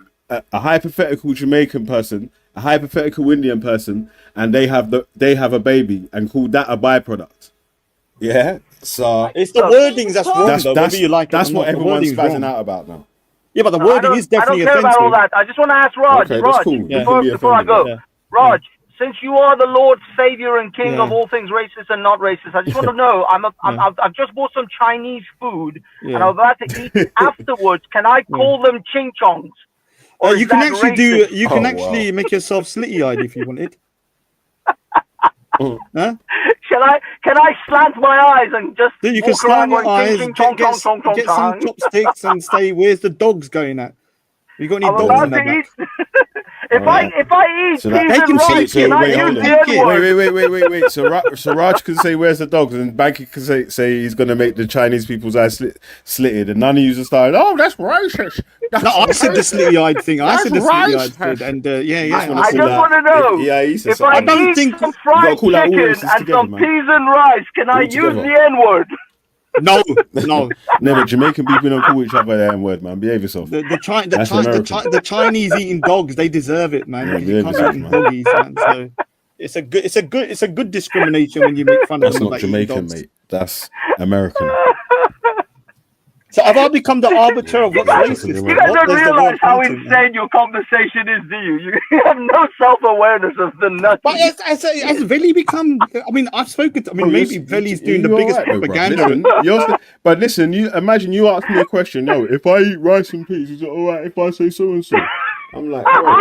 hypothetical Jamaican person, a hypothetical Indian person, and they have a baby, and called that a byproduct. Yeah, so It's the wordings that's wrong, that's though. Whether you like it that's or what not, the everyone's wording's spazzing wrong. out about now. Yeah, but the I wording don't, is definitely I don't care about all offensive. that. I just want to ask Raj. Okay, that's Raj, cool. You Yeah. can be before I offended, go, yeah. Raj, since you are the Lord, Savior, and King Yeah. of all things racist and not racist, I just want to know. I've just bought some Chinese food, Yeah. and I'm about to eat it afterwards. Can I call them ching chongs? Or is You can that actually racist? You can Oh, actually make yourself slitty-eyed if you wanted. Huh? Can I slant my eyes and just Then you can walk around slam your going eyes, ching chong chong chong chong get some chong? chopsticks, and say, "Where's the dogs going at? You got any I'm dogs about in the to back?" eat. If Alright. I eat So that- peas They and can rice, take it. can I Wait, use hold the on. N word? Wait. So Raj can say, "Where's the dogs?" And Banky can say he's gonna make the Chinese people's eyes slitted, and none of you just started. Oh, that's racist. No, I said the slitty-eyed thing. I said the That's slitty-eyed racist. thing, and I just want to know if I don't eat think- some You fried gotta call out all chicken races and together, some man. peas and rice, can I All use together. the N word? no. Never. Jamaican people don't call each other the N word, man. Behave yourself. That's American. The Chinese eating dogs, they deserve it, man. Yeah, You can't be yeah, eating man. doggies, man. So it's a good discrimination when you make fun of That's them not by eating Jamaican, dogs. mate. That's American. So have I become the arbiter of what's racist? You guys don't There's the realize word how content, man. insane your conversation is, do you? You have no self-awareness of the nuts. But has Velle become? I mean, I've spoken to. I mean, Bro, maybe Velle's doing the you're biggest alright though, bro. propaganda. Listen, you imagine you ask me a question. Yo, if I eat rice and peas, is it all right if I say so and so? I'm like, bro,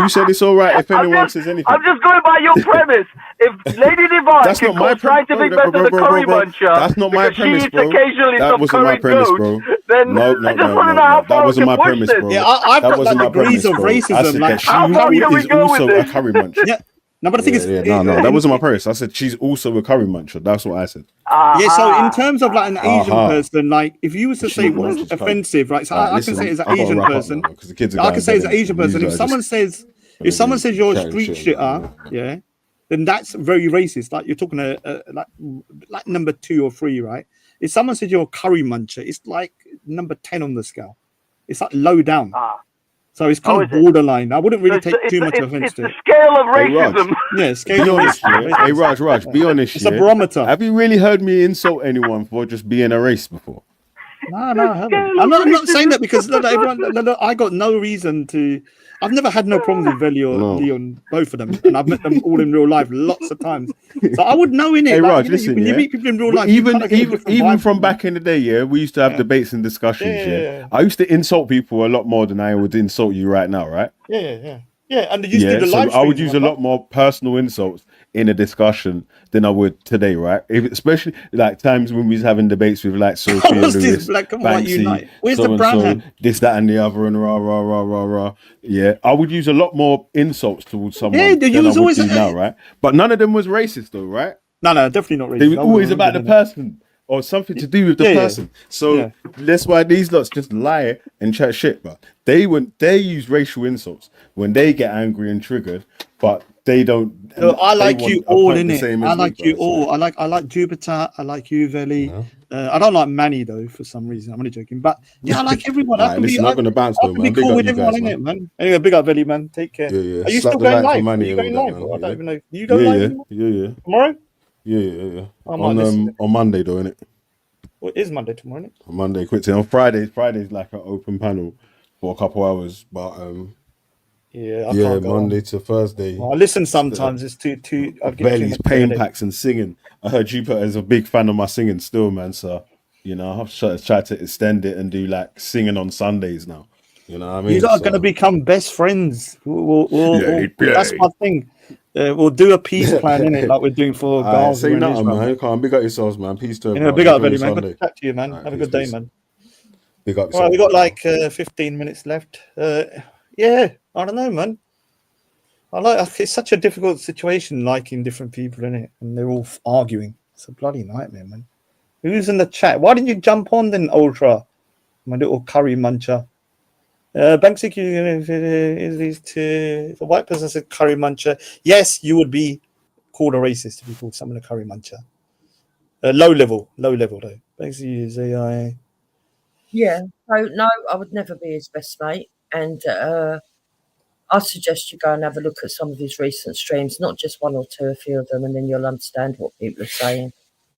who said it's all right if anyone says anything? I'm just going by your premise. If Lady Divine That's can not my cook premise, scientific bro, method of curry bro. muncher, That's not my because she premise, eats bro. occasionally That some wasn't my curry premise, goat, bro. then No, I just want to know how that far we wasn't can my push premise, this. bro. Yeah, I've That got wasn't like my premise, degrees of bro. I racism. said Like, that she How far can we is go with also a this? curry muncher. yeah. No, but the thing is, No, that wasn't my premise. I said she's also a curry muncher. That's what I said. yeah. So in Aha. terms of like an Asian Aha. person, like if you was to say She what's munches curry. offensive, right? So All right, I can say as an I've got to Asian wrap up person, now because the kids are I going can to say bed as an and Asian person, if someone says you're a chatting street shit, shitter, yeah, then that's very racist. Like you're talking like number 2 or 3, right? If someone says you're a curry muncher, it's like number 10 on the scale. It's like low down. So it's kind of is it? borderline. I wouldn't really So take too much offense it's to the it. scale of Hey, Raj. racism. Yeah, scale Be of honest, racism. yeah. Hey, Raj, be honest. It's a yeah. barometer. Have you really heard me insult anyone for just being a race before? No, I haven't. I'm not saying that because look, I got no reason to. I've never had no problems with Velle or No. Leon, both of them, and I've met them all in real life lots of times. So I would know in it. Hey, Like, Raj, you know, listen, when you yeah. meet people in real life, you Even kind of get a different even vibe from them. back in the day, yeah, we used to have debates and discussions. Yeah. I used to insult people a lot more than I would insult you right now, right? Yeah. And they used to do the So live I would streams, use a lot more personal insults in a discussion than I would today, right? Especially like times when we was having debates with like Sophia What's this Lewis, black and white Banksy, unite? Where's so the and brown so, hand? this, that, and the other, and rah rah rah rah rah. Yeah, I would use a lot more insults towards someone Yeah, than you I was would always do now, right? But none of them was racist, though, right? no, definitely not racist. They were I always wouldn't about the remember that. person or something to do with the Yeah. person. So that's why these lots just lie and chat shit. But they use racial insults when they get angry and triggered, but they don't. So I they like want you a all point in the it. same I as me, like you bro, so- all. I like Jupiter. I like you, Velle. I don't like Manny though for some reason. I'm only joking, but yeah, I like everyone. All I right, can be. listen, I'm gonna bounce I though, can be man. Big cool up with you everyone guys, in man. it, man. Anyway, big up Velle, man. Take care. Yeah. Are you Slap still the going like for live? Are money you and going all that, live? man. I don't Yeah. even know. Do you go live anymore? Yeah. Tomorrow? Yeah. I might listen. On Monday though, innit? Well, it is Monday tomorrow, isn't it? On Monday, quickly. On Friday's like an open panel for a couple hours, but Yeah, I yeah, can't go Monday on. to Thursday. Well, I listen sometimes. It's too. I get too Velle's much pain headache. packs and singing. I heard Jupiter is a big fan of my singing still, man. So, you know, I've tried to extend it and do like singing on Sundays now. You know what I mean? You lot are going to become best friends. That's Play. my thing. We'll do a peace plan in it, like we're doing for All right, Gaza say and nothing, Israel. man. Come on, big up yourselves, man. Peace to You everyone. know, big up, Enjoy Velle, your man. Good Sunday. to chat to you, man. All right, Have a peace, good day, peace. man. Big up All right, yourself. we got like 15 minutes left. Yeah, I don't know, man. It's such a difficult situation, liking different people in it, and they're all arguing. It's a bloody nightmare, man. Who's in the chat? Why didn't you jump on then, Ultra? My little curry muncher. Banksy is these two. If a white person said curry muncher, yes, you would be called a racist if you called someone a curry muncher. Low level though. Banksy is AI. Yeah. So no, I would never be his best mate, and I suggest you go and have a look at some of his recent streams, not just one or two, a few of them, and then you'll understand what people are saying.